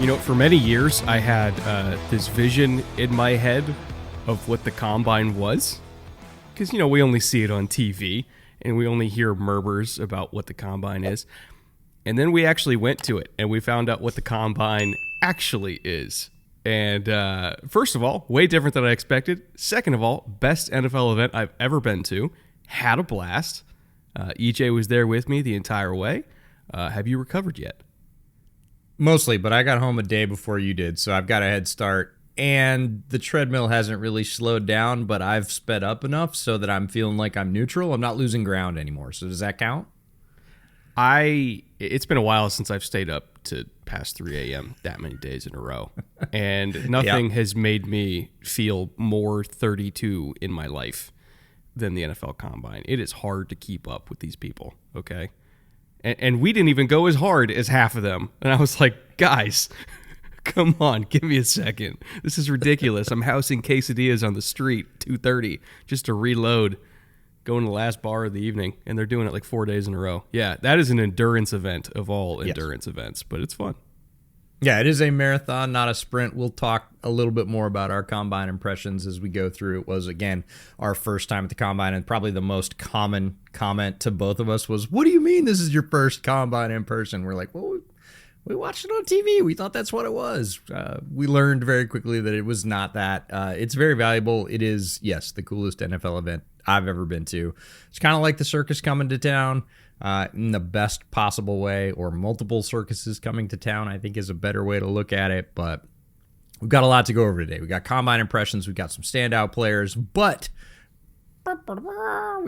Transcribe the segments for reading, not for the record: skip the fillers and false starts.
For many years, I had this vision in my head of what the combine was. Because, we only see it on TV, and we only hear murmurs about what the combine is. And then we actually went to it, and we found out what the combine actually is. And first of all, way different than I expected. Second of all, best NFL event I've ever been to. Had a blast. EJ was there with me the entire way. Have you recovered yet? Mostly, but I got home a day before you did, so I've got a head start. And the treadmill hasn't really slowed down, but I've sped up enough so that I'm feeling like I'm neutral. I'm not losing ground anymore. So does that count? It's been a while since I've stayed up to past 3 a.m. that many days in a row. And nothing has made me feel more 32 in my life than the NFL Combine. It is hard to keep up with these people, okay? And we didn't even go as hard as half of them. And I was like, guys, come on, give me a second. This is ridiculous. I'm housing quesadillas on the street, 2:30, just to reload, going to the last bar of the evening. And they're doing it like 4 days in a row. Yeah, that is an endurance event of all endurance events, but it's fun. Yeah, it is a marathon, not a sprint. We'll talk a little bit more about our combine impressions as we go through. It was, again, our first time at the combine, and probably the most common comment to both of us was, what do you mean this is your first combine in person? We're like, well, we watched it on TV. We thought that's what it was. We learned very quickly that it was not that. It's very valuable. It is, yes, the coolest NFL event I've ever been to. It's kind of like the circus coming to town. In the best possible way, or multiple circuses coming to town, I think is a better way to look at it. But we've got a lot to go over today. We got combine impressions, we got some standout players, but we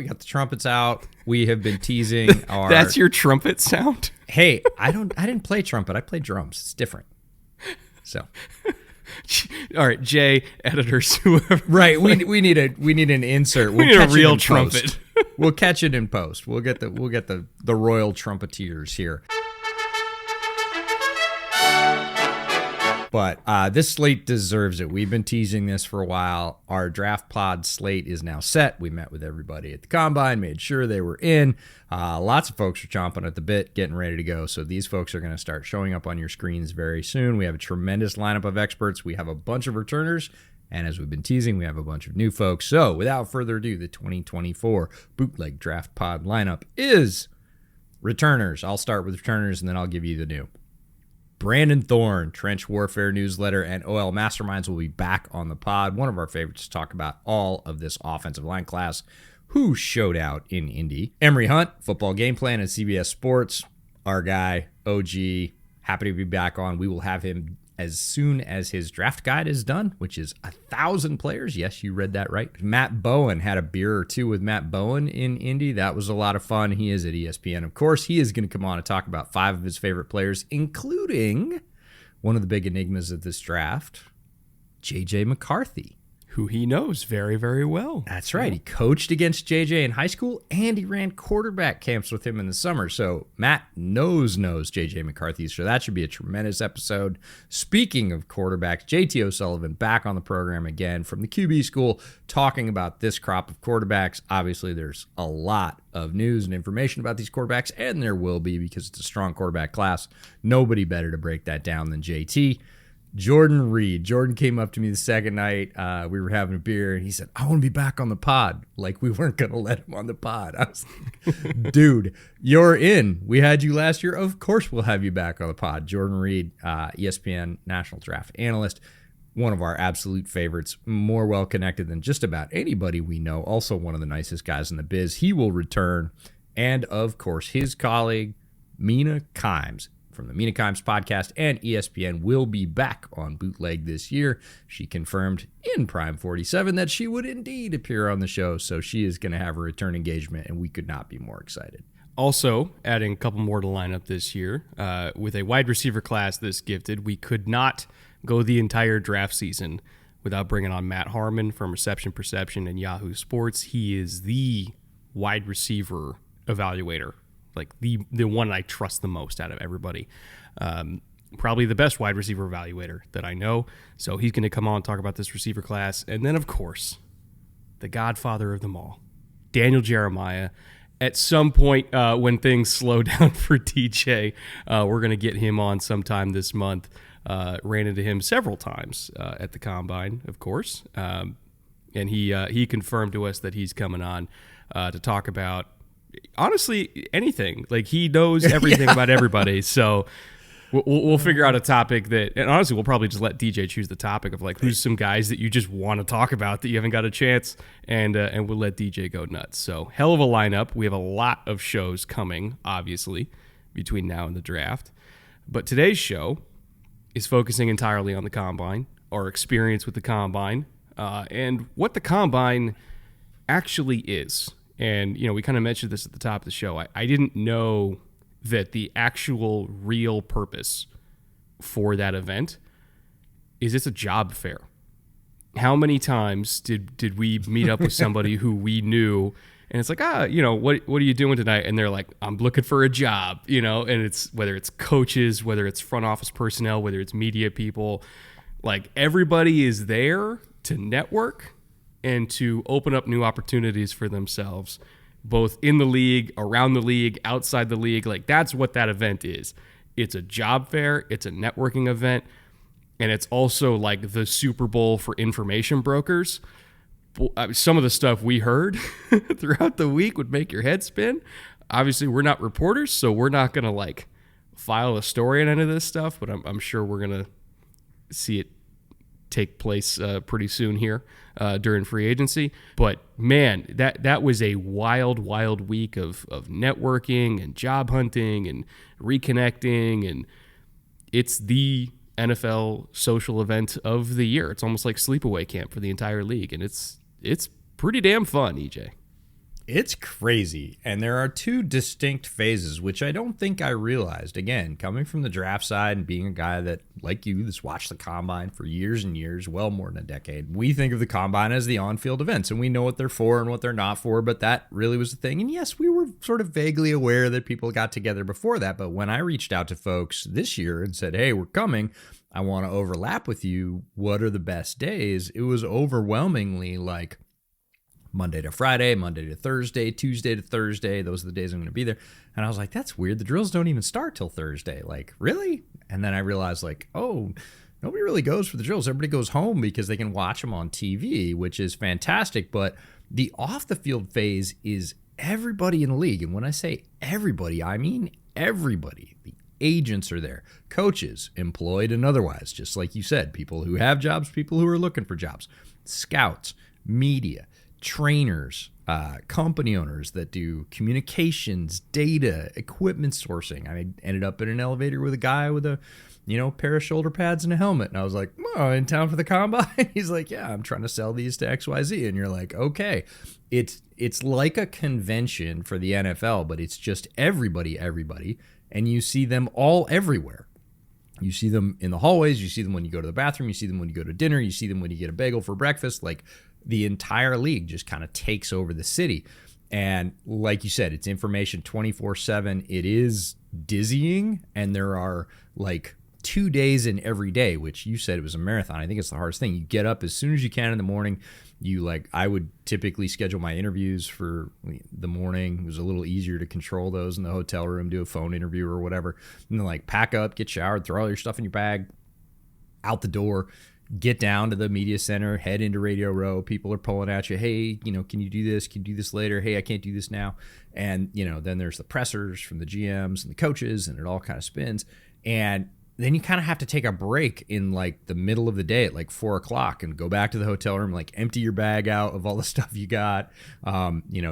got the trumpets out. We have been teasing our... That's your trumpet sound? Hey, I didn't play trumpet. I play drums. It's different. So... All right, Jay, editors, whoever. Right, we need an insert. We need a real trumpet. We'll catch it in post. We'll get the royal trumpeteers here. But this slate deserves it. We've been teasing this for a while. Our draft pod slate is now set. We met with everybody at the combine, made sure they were in. Lots of folks are chomping at the bit, getting ready to go. So these folks are going to start showing up on your screens very soon. We have a tremendous lineup of experts. We have a bunch of returners. And as we've been teasing, we have a bunch of new folks. So without further ado, the 2024 Bootleg Draft Pod lineup is returners. I'll start with returners, and then I'll give you the new. Brandon Thorne, Trench Warfare Newsletter, and OL Masterminds will be back on the pod. One of our favorites to talk about all of this offensive line class who showed out in Indy. Emory Hunt, Football Game Plan and CBS Sports. Our guy, OG, happy to be back on. We will have him as soon as his draft guide is done, which is 1,000 players. Yes, you read that right. Matt Bowen, had a beer or two with Matt Bowen in Indy. That was a lot of fun. He is at ESPN. Of course, he is going to come on and talk about 5 of his favorite players, including one of the big enigmas of this draft, J.J. McCarthy. Who he knows very, very well. That's right. He coached against JJ in high school, and he ran quarterback camps with him in the summer. So Matt knows JJ McCarthy, so that should be a tremendous episode. Speaking of quarterbacks, JT O'Sullivan back on the program again from the QB school, talking about this crop of quarterbacks. Obviously, there's a lot of news and information about these quarterbacks, and there will be because it's a strong quarterback class. Nobody better to break that down than JT. Jordan Reed. Jordan came up to me the second night. We were having a beer, and he said, I want to be back on the pod. Like, we weren't going to let him on the pod. I was like, dude, you're in. We had you last year. Of course we'll have you back on the pod. Jordan Reed, ESPN National Draft Analyst, one of our absolute favorites, more well-connected than just about anybody we know. Also one of the nicest guys in the biz. He will return. And, of course, his colleague, Mina Kimes, from the Mina Kimes podcast and ESPN, will be back on Bootleg this year. She confirmed in Prime 47 that she would indeed appear on the show, so she is going to have a return engagement, and we could not be more excited. Also, adding a couple more to lineup this year, with a wide receiver class this gifted, we could not go the entire draft season without bringing on Matt Harmon from Reception Perception and Yahoo Sports. He is the wide receiver evaluator, like the one I trust the most out of everybody. Probably the best wide receiver evaluator that I know. So he's going to come on and talk about this receiver class. And then, of course, the godfather of them all, Daniel Jeremiah, at some point when things slow down for DJ, we're going to get him on sometime this month. Ran into him several times at the Combine, of course. And he confirmed to us that he's coming on to talk about, honestly, anything. Like, he knows everything about everybody. So we'll figure out a topic that, and honestly, we'll probably just let DJ choose the topic of, like, who's some guys that you just want to talk about that you haven't got a chance, and we'll let DJ go nuts. So hell of a lineup. We have a lot of shows coming, obviously, between now and the draft. But today's show is focusing entirely on the Combine, our experience with the Combine, and what the Combine actually is. And, you know, we kind of mentioned this at the top of the show. I didn't know that the actual real purpose for that event is it's a job fair. How many times did we meet up with somebody who we knew, and it's like, you know, what are you doing tonight? And they're like, I'm looking for a job, you know, and it's whether it's coaches, whether it's front office personnel, whether it's media people, like, everybody is there to network and to open up new opportunities for themselves, both in the league, around the league, outside the league. Like, that's what that event is. It's a job fair. It's a networking event. And it's also like the Super Bowl for information brokers. Some of the stuff we heard throughout the week would make your head spin. Obviously, we're not reporters, so we're not going to, like, file a story on any of this stuff, but I'm sure we're going to see it take place pretty soon here during free agency. But man, that was a wild week of networking and job hunting and reconnecting, and it's the NFL social event of the year. It's almost like sleepaway camp for the entire league, and it's pretty damn fun, EJ. It's crazy. And there are two distinct phases, which I don't think I realized. Again, coming from the draft side and being a guy that, like you, that's watched the Combine for years and years, well more than a decade, we think of the Combine as the on-field events, and we know what they're for and what they're not for, but that really was the thing. And yes, we were sort of vaguely aware that people got together before that, but when I reached out to folks this year and said, hey, we're coming, I want to overlap with you, what are the best days? It was overwhelmingly like Monday to Friday, Monday to Thursday, Tuesday to Thursday. Those are the days I'm going to be there. And I was like, that's weird. The drills don't even start till Thursday. Like, really? And then I realized, like, oh, nobody really goes for the drills. Everybody goes home because they can watch them on TV, which is fantastic. But the off the field phase is everybody in the league. And when I say everybody, I mean everybody. The agents are there, coaches, employed and otherwise, just like you said, people who have jobs, people who are looking for jobs, scouts, media, trainers, company owners that do communications, data, equipment sourcing. I ended up in an elevator with a guy with a, pair of shoulder pads and a helmet. And I was like, oh, in town for the Combine? He's like, yeah, I'm trying to sell these to XYZ. And you're like, okay, it's like a convention for the NFL, but it's just everybody. And you see them all everywhere. You see them in the hallways. You see them when you go to the bathroom. You see them when you go to dinner. You see them when you get a bagel for breakfast. Like, the entire league just kind of takes over the city. And like you said, it's information 24/7. It is dizzying. And there are like 2 days in every day, which you said it was a marathon. I think it's the hardest thing. You get up as soon as you can in the morning. I would typically schedule my interviews for the morning. It was a little easier to control those in the hotel room, do a phone interview or whatever. And then pack up, get showered, throw all your stuff in your bag, out the door, get down to the media center, head into Radio Row. People are pulling at you. Hey, can you do this? Can you do this later? Hey, I can't do this now. And, then there's the pressers from the GMs and the coaches, and it all kind of spins. And then you kind of have to take a break in the middle of the day at 4 o'clock and go back to the hotel room, empty your bag out of all the stuff you got,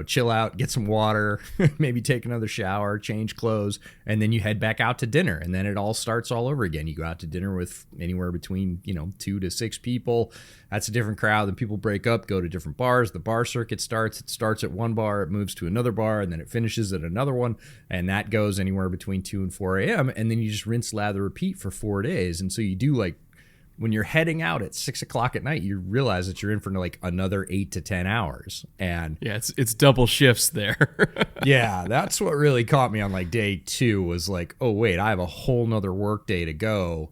chill out, get some water, maybe take another shower, change clothes, and then you head back out to dinner. And then it all starts all over again. You go out to dinner with anywhere between, 2 to 6 people. That's a different crowd. Then people break up, go to different bars. The bar circuit starts. It starts at one bar, it moves to another bar, and then it finishes at another one. And that goes anywhere between 2 and 4 a.m. And then you just rinse, lather, repeat for 4 days. And so you do when you're heading out at 6 o'clock at night, you realize that you're in for another 8 to 10 hours. And yeah, it's double shifts there. Yeah, that's what really caught me on day 2 was oh wait, I have a whole nother work day to go.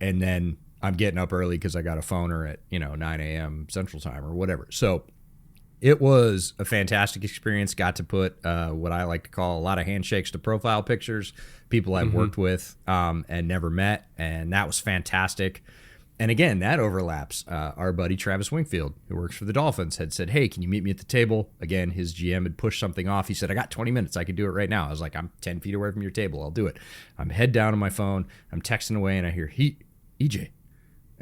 And then I'm getting up early because I got a phoner at 9 a.m. Central Time or whatever. So It was a fantastic experience. Got to put what I like to call a lot of handshakes to profile pictures, people I've worked with and never met, and that was fantastic. And again, that overlaps. Our buddy Travis Wingfield, who works for the Dolphins, had said, hey, can you meet me at the table? Again, his GM had pushed something off. He said, I got 20 minutes. I can do it right now. I was like, I'm 10 feet away from your table. I'll do it. I'm head down on my phone. I'm texting away, and I hear, EJ.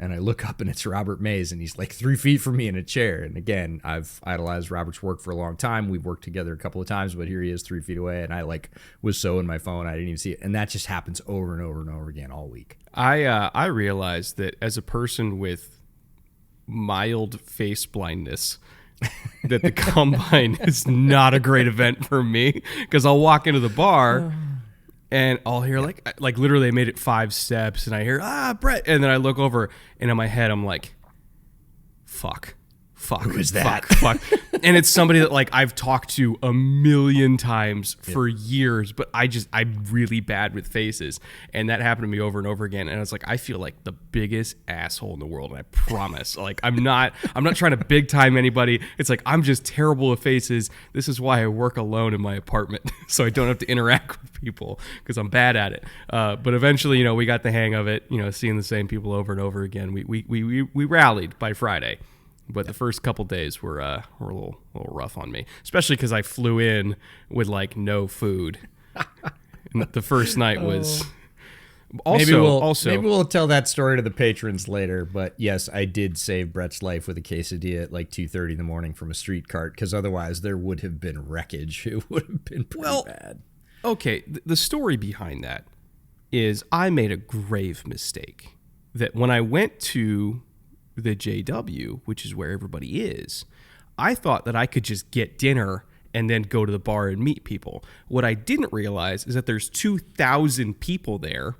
And I look up, and it's Robert Mays, and he's like 3 feet from me in a chair. And again, I've idolized Robert's work for a long time. We've worked together a couple of times, but here he is 3 feet away, and I was so in my phone I didn't even see it. And that just happens over and over and over again all week. I realized that as a person with mild face blindness, that the combine is not a great event for me, because I'll walk into the bar. And I'll hear like literally I made it 5 steps, and I hear, Brett. And then I look over, and in my head, I'm like, fuck. Who is that? Fuck. And it's somebody that like I've talked to a million times for years, but I'm really bad with faces. And that happened to me over and over again. And I was like, I feel like the biggest asshole in the world. And I promise, like, I'm not trying to big time anybody. It's like, I'm just terrible with faces. This is why I work alone in my apartment. So I don't have to interact with people because I'm bad at it. But eventually, we got the hang of it, seeing the same people over and over again. We rallied by Friday. But the first couple days were a little rough on me, especially because I flew in with like no food. And the first night was maybe we'll tell that story to the patrons later. But yes, I did save Brett's life with a quesadilla at like 2:30 in the morning from a street cart, because otherwise there would have been wreckage. It would have been pretty bad. Okay, the story behind that is I made a grave mistake. That when I went to the JW, which is where everybody is, I thought that I could just get dinner and then go to the bar and meet people. What I didn't realize is that there's 2,000 people there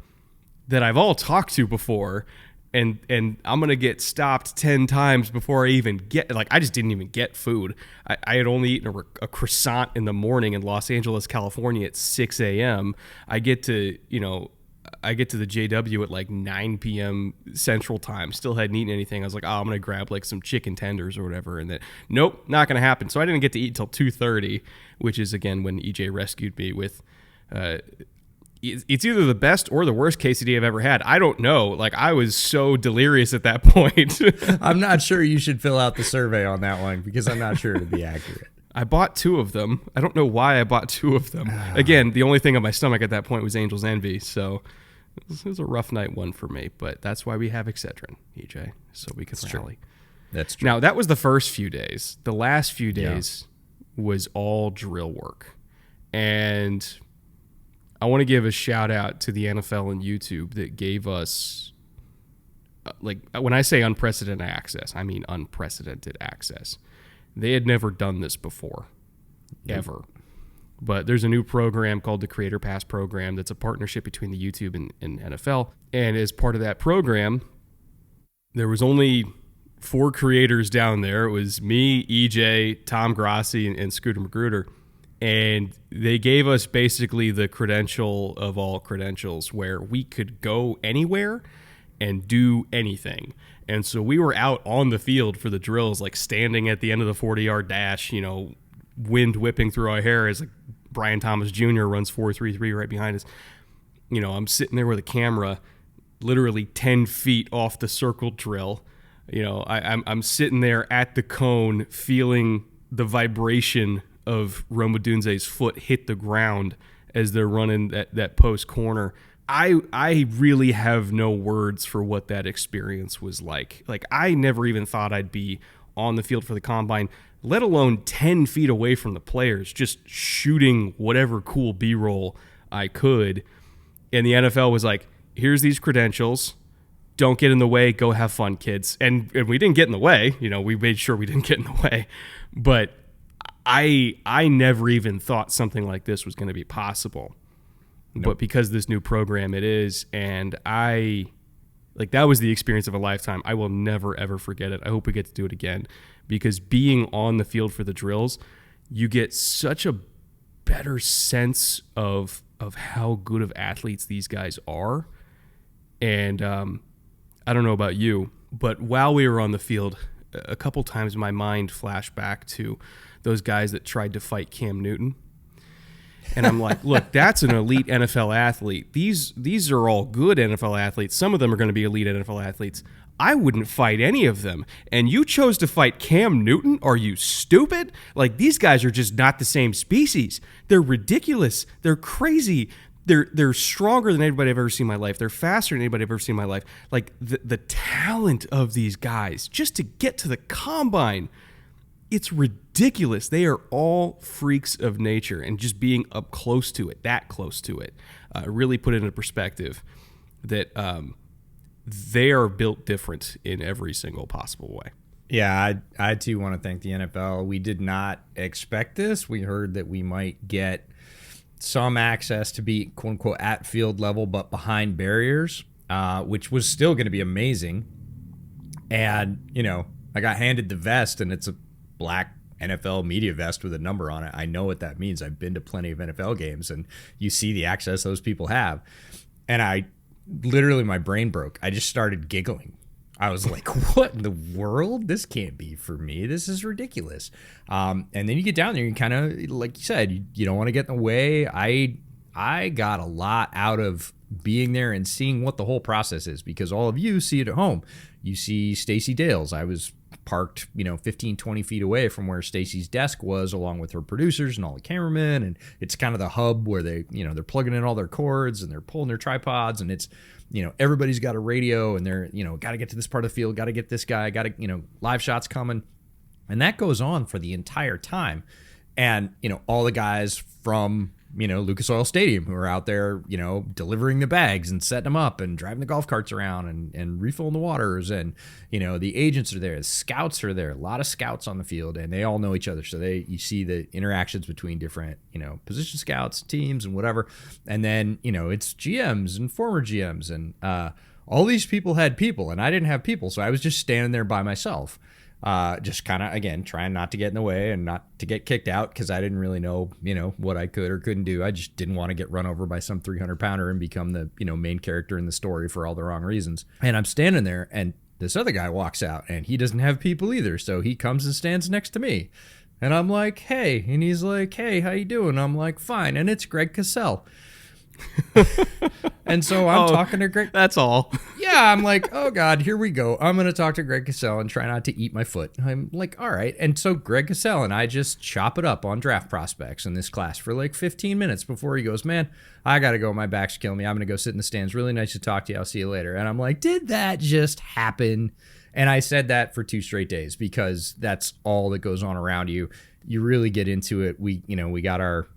that I've all talked to before, and I'm gonna get stopped 10 times before I even get, like, I just didn't even get food. I had only eaten a croissant in the morning in Los Angeles, California at 6 a.m. I get to the JW at like 9 p.m. Central Time. Still hadn't eaten anything. I was like, I'm going to grab like some chicken tenders or whatever. And then, nope, not going to happen. So I didn't get to eat until 2:30, which is, again, when EJ rescued me with... it's either the best or the worst quesadilla I've ever had. I don't know. Like, I was so delirious at that point. I'm not sure you should fill out the survey on that one, because I'm not sure it'd be accurate. I bought 2 of them. I don't know why I bought 2 of them. Again, the only thing on my stomach at that point was Angel's Envy, so... This was a rough night one for me, but that's why we have Excedrin, EJ, so we can rally. That's true. Now, that was the first few days. The last few days was all drill work. And I want to give a shout out to the NFL and YouTube that gave us, when I say unprecedented access, I mean unprecedented access. They had never done this before, ever. But there's a new program called the Creator Pass program that's a partnership between the YouTube and NFL. And as part of that program, there was only 4 creators down there. It was me, EJ, Tom Grassi, and Scooter Magruder. And they gave us basically the credential of all credentials, where we could go anywhere and do anything. And so we were out on the field for the drills, like standing at the end of the 40-yard dash, wind whipping through our hair as Brian Thomas Jr. runs 4.33 right behind us. I'm sitting there with a camera literally 10 feet off the circle drill. I'm sitting there at the cone feeling the vibration of Rome Odunze's foot hit the ground as they're running that post corner. I really have no words for what that experience was like. Like, I never even thought I'd be on the field for the combine, let alone 10 feet away from the players, just shooting whatever cool B-roll I could. And the NFL was like, here's these credentials. Don't get in the way. Go have fun, kids. And we didn't get in the way. We made sure we didn't get in the way. But I never even thought something like this was going to be possible. Nope. But because this new program it is, and that was the experience of a lifetime. I will never, ever forget it. I hope we get to do it again, because being on the field for the drills, you get such a better sense of how good of athletes these guys are. And I don't know about you, but while we were on the field, a couple times my mind flashed back to those guys that tried to fight Cam Newton. And I'm like, look, that's an elite NFL athlete. These are all good NFL athletes. Some of them are going to be elite NFL athletes. I wouldn't fight any of them. And you chose to fight Cam Newton? Are you stupid? Like, these guys are just not the same species. They're ridiculous. They're crazy. They're stronger than anybody I've ever seen in my life. They're faster than anybody I've ever seen in my life. Like, the talent of these guys just to get to the combine, it's ridiculous. They are all freaks of nature, and just being up close to it, that close to it, really put it into perspective that they are built different in every single possible way. Yeah, I too want to thank the NFL. We did not expect this. We heard that we might get some access to be, quote unquote, at field level, but behind barriers, which was still going to be amazing. And, I got handed the vest, and it's a black NFL media vest with a number on it. I know what that means. I've been to plenty of NFL games, and you see the access those people have. And I literally, my brain broke. I just started giggling. I was like, what in the world? This can't be for me. This is ridiculous. And then you get down there, you kind of, like you said, you don't want to get in the way. I got a lot out of being there and seeing what the whole process is, because all of you see it at home. You see Stacey Dales. I was parked, 15, 20 feet away from where Stacey's desk was, along with her producers and all the cameramen. And it's kind of the hub where they, they're plugging in all their cords and they're pulling their tripods, and it's, everybody's got a radio, and they're, got to get to this part of the field, got to get this guy, got to, live shots coming. And that goes on for the entire time. And, all the guys from, Lucas Oil Stadium who are out there, delivering the bags and setting them up and driving the golf carts around and refilling the waters. And, the agents are there, the scouts are there, a lot of scouts on the field, and they all know each other. So you see the interactions between different, position scouts, teams, and whatever. And then, it's GMs and former GMs, and all these people had people, and I didn't have people. So I was just standing there by myself. Just kind of, again, trying not to get in the way and not to get kicked out, because I didn't really know, what I could or couldn't do. I just didn't want to get run over by some 300-pounder and become the, main character in the story for all the wrong reasons. And I'm standing there, and this other guy walks out, and he doesn't have people either. So he comes and stands next to me. And I'm like, hey. And he's like, hey, how you doing? I'm like, fine. And it's Greg Cassell. And so I'm talking to Greg. That's all. Yeah, I'm like, oh God, here we go. I'm going to talk to Greg Cassell and try not to eat my foot. I'm like, all right. And so Greg Cassell and I just chop it up on draft prospects in this class for like 15 minutes before he goes, man, I got to go. My back's killing me. I'm going to go sit in the stands. Really nice to talk to you. I'll see you later. And I'm like, did that just happen? And I said that for 2 straight days, because that's all that goes on around you. You really get into it. We got our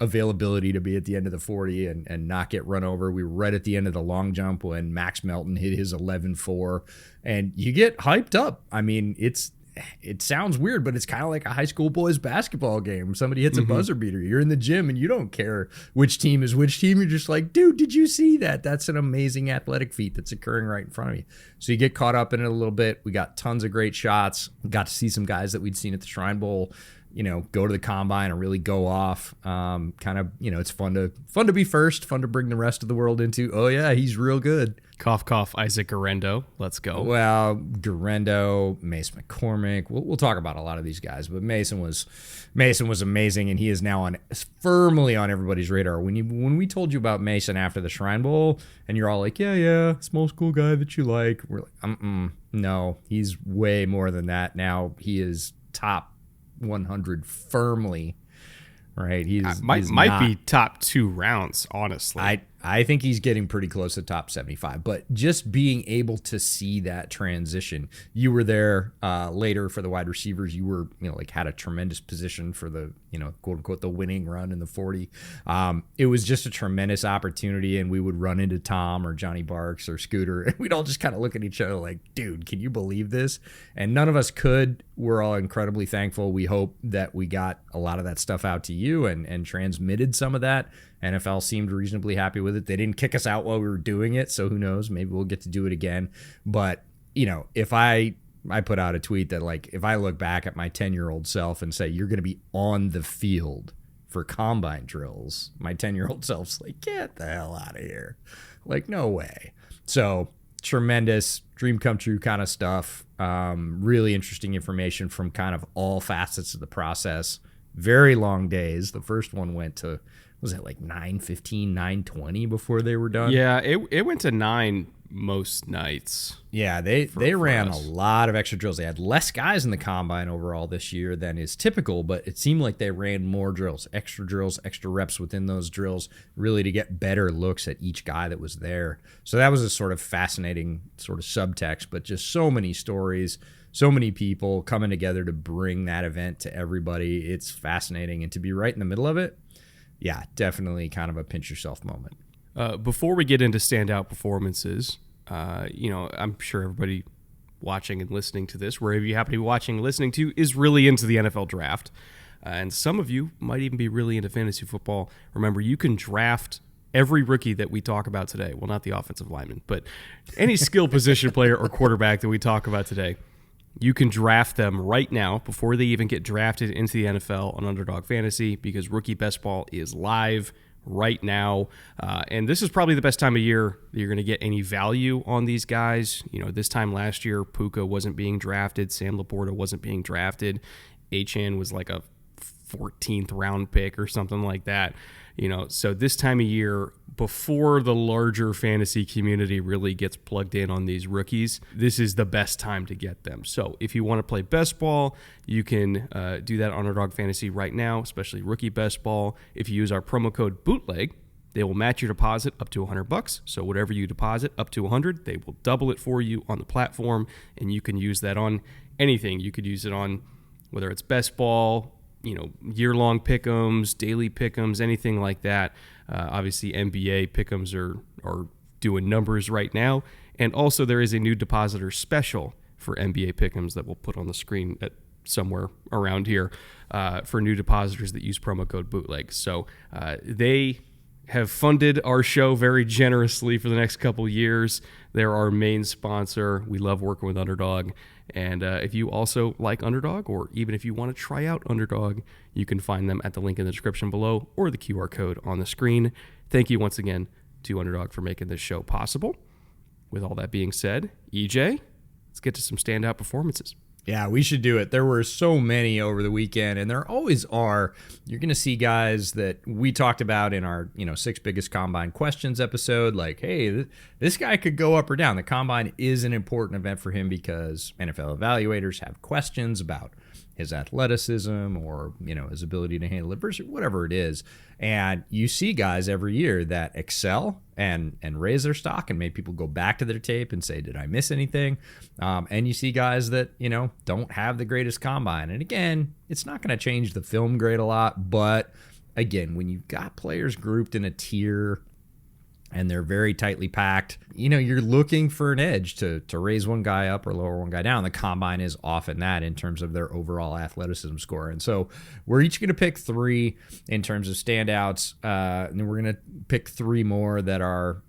availability to be at the end of the 40 and not get run over. We were right at the end of the long jump when Max Melton hit his 11.4, and you get hyped up. I mean, it sounds weird, but it's kind of like a high school boys basketball game. Somebody hits a buzzer beater. You're in the gym and you don't care which team is which team. You're just like, dude, did you see that? That's an amazing athletic feat that's occurring right in front of you. So you get caught up in it a little bit. We got tons of great shots. Got to see some guys that we'd seen at the Shrine Bowl, go to the combine and really go off. It's fun to be first, fun to bring the rest of the world into, oh yeah, he's real good. Cough, cough, Isaac Garendo. Let's go. Well, Garendo, Mace McCormick. We'll talk about a lot of these guys, but Mason was amazing, and he is now firmly on everybody's radar. When we told you about Mason after the Shrine Bowl, and you're all like, yeah, small school guy that you like. We're like, no, he's way more than that now. He is top 100 firmly, right? Might be top 2 rounds, honestly. I think he's getting pretty close to top 75, but just being able to see that transition. You were there later for the wide receivers. You were, had a tremendous position for the, quote unquote, the winning run in the 40. It was just a tremendous opportunity, and we would run into Tom or Johnny Barks or Scooter, and we'd all just kind of look at each other like, dude, can you believe this? And none of us could. We're all incredibly thankful. We hope that we got a lot of that stuff out to you and transmitted some of that. NFL seemed reasonably happy with it. They didn't kick us out while we were doing it, so who knows? Maybe we'll get to do it again. But, if I put out a tweet that, like, if I look back at my 10-year-old self and say, you're going to be on the field for combine drills, my 10-year-old self's like, get the hell out of here. Like, no way. So tremendous dream come true kind of stuff. Really interesting information from kind of all facets of the process. Very long days. The first one went to, was it like 9:15, 9:20 before they were done? Yeah, it went to 9 most nights. Yeah, they ran a lot of extra drills. They had less guys in the combine overall this year than is typical, but it seemed like they ran more drills, extra reps within those drills, really to get better looks at each guy that was there. So that was a sort of fascinating sort of subtext, but just so many stories, so many people coming together to bring that event to everybody. It's fascinating, and to be right in the middle of it, yeah, definitely kind of a pinch yourself moment. Before we get into standout performances, I'm sure everybody watching and listening to this, wherever you happen to be watching and listening to, is really into the NFL draft. And some of you might even be really into fantasy football. Remember, you can draft every rookie that we talk about today. Well, not the offensive lineman, but any skill position player or quarterback that we talk about today. You can draft them right now before they even get drafted into the NFL on Underdog Fantasy, because Rookie Best Ball is live right now. And this is probably the best time of year that you're going to get any value on these guys. This time last year, Puka wasn't being drafted. Sam Laporta wasn't being drafted. Achane was like a 14th round pick or something like that. So this time of year, before the larger fantasy community really gets plugged in on these rookies, this is the best time to get them. So if you want to play best ball, you can do that on Underdog Fantasy right now, especially rookie best ball. If you use our promo code bootleg, they will match your deposit up to $100. So whatever you deposit up to $100, they will double it for you on the platform, and you can use that on anything. You could use it on whether it's best ball, year-long pick'ems, daily pick'ems, anything like that. Obviously, NBA pick'ems are doing numbers right now. And also, there is a new depositor special for NBA pick'ems that we'll put on the screen somewhere around here for new depositors that use promo code bootleg. So they have funded our show very generously for the next couple years. They're our main sponsor. We love working with Underdog. And if you also like Underdog, or even if you want to try out Underdog, you can find them at the link in the description below or the QR code on the screen. Thank you once again to Underdog for making this show possible. With all that being said, EJ, let's get to some standout performances. Yeah, we should do it. There were so many over the weekend, and there always are. You're going to see guys that we talked about in our 6 biggest combine questions episode, like, hey, this guy could go up or down. The combine is an important event for him because NFL evaluators have questions about his athleticism or his ability to handle adversity, whatever it is. And you see guys every year that excel and raise their stock and make people go back to their tape and say, did I miss anything? And you see guys that don't have the greatest combine. And again, it's not going to change the film grade a lot, but again, when you've got players grouped in a tier and they're very tightly packed, you're looking for an edge to raise one guy up or lower one guy down. The combine is often that in terms of their overall athleticism score. And so we're each going to pick 3 in terms of standouts, and then we're going to pick 3 more that are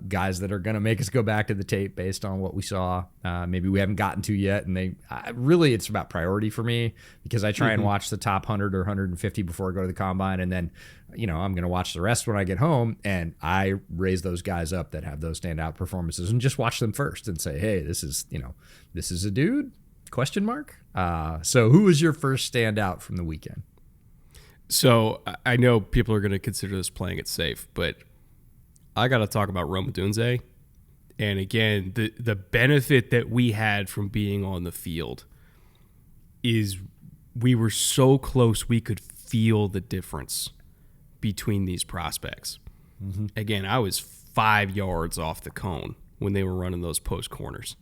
guys that are going to make us go back to the tape based on what we saw. Maybe we haven't gotten to yet, and really it's about priority for me because I try and watch the top 100 or 150 before I go to the combine, and then I'm going to watch the rest when I get home, and I raise those guys up that have those standout performances and just watch them first and say, hey, this is a dude, ? So who was your first standout from the weekend? So I know people are going to consider this playing it safe, but I got to talk about Odunze. And again, the benefit that we had from being on the field is we were so close we could feel the difference between these prospects. Mm-hmm. Again, I was 5 yards off the cone when they were running those post corners.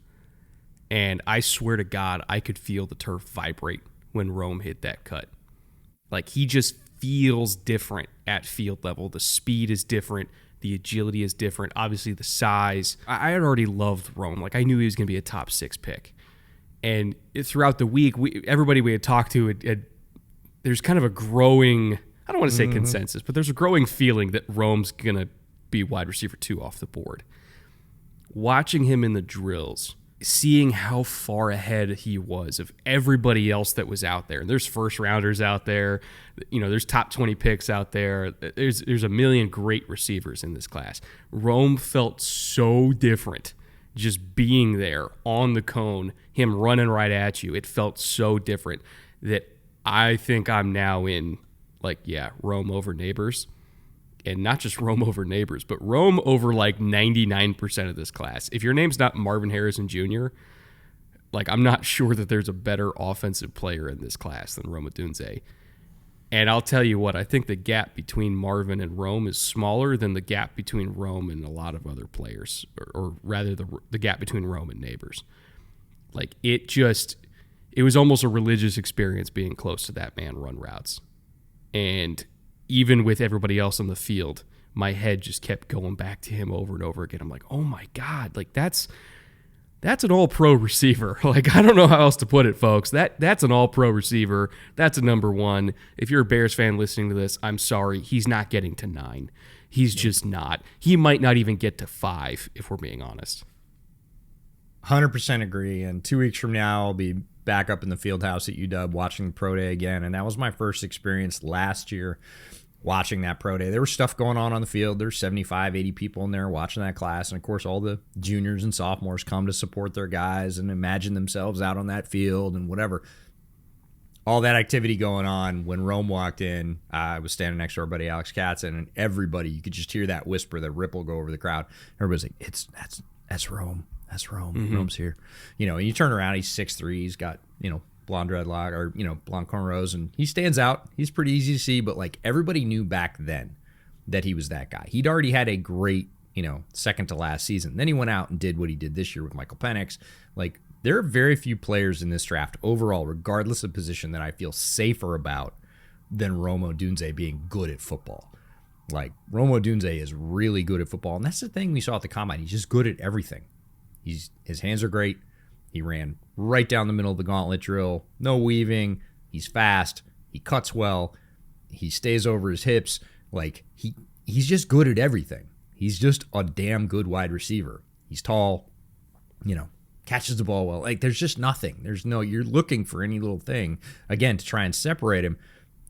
And I swear to God, I could feel the turf vibrate when Rome hit that cut. Like, he just feels different at field level. The speed is different. The agility is different. Obviously, the size. I had already loved Rome. Like, I knew he was going to be a top 6 pick. And throughout the week, everybody we had talked to, there's kind of a growing, I don't want to say consensus, but there's a growing feeling that Rome's going to be wide receiver 2 off the board. Watching him in the drills, seeing how far ahead he was of everybody else that was out there. And there's first rounders out there, there's top 20 picks out there. There's a million great receivers in this class. Rome felt so different just being there on the cone, him running right at you, it felt so different that I think I'm now in, like, Rome over Neighbors. And not just Rome over Neighbors, but Rome over like 99% of this class. If your name's not Marvin Harrison Jr., like, I'm not sure that there's a better offensive player in this class than Rome Odunze. And I'll tell you what, I think the gap between Marvin and Rome is smaller than the gap between Rome and a lot of other players, or rather the gap between Rome and Neighbors. Like, it was almost a religious experience being close to that man run routes. And even with everybody else on the field, my head just kept going back to him over and over again. I'm like, oh my God, like that's an all-pro receiver. Like, I don't know how else to put it, folks. That's an all-pro receiver. That's a number one. If you're a Bears fan listening to this, I'm sorry. He's not getting to 9. He's just not. He might not even get to 5, if we're being honest. 100% agree. And 2 weeks from now, I'll be back up in the field house at UW watching the Pro Day again. And that was my first experience last year watching that Pro Day. There was stuff going on the field. There's 75, 80 people in there watching that class. And, of course, all the juniors and sophomores come to support their guys and imagine themselves out on that field and whatever. All that activity going on. When Rome walked in, I was standing next to our buddy Alex Katzen, and everybody, you could just hear that whisper, that ripple go over the crowd. Everybody's like, that's Rome. That's Rome. Mm-hmm. Rome's here. And you turn around, he's 6'3", he's got, blonde dreadlock or, blonde cornrows, and he stands out. He's pretty easy to see, but like everybody knew back then that he was that guy. He'd already had a great, second to last season. Then he went out and did what he did this year with Michael Penix. Like, there are very few players in this draft overall, regardless of position, that I feel safer about than Rome Odunze being good at football. Like, Rome Odunze is really good at football, and that's the thing we saw at the Combine. He's just good at everything. His hands are great. He ran right down the middle of the gauntlet drill. No weaving. He's fast. He cuts well. He stays over his hips. Like, he's just good at everything. He's just a damn good wide receiver. He's tall, catches the ball well. Like, there's just nothing. You're looking for any little thing, again, to try and separate him.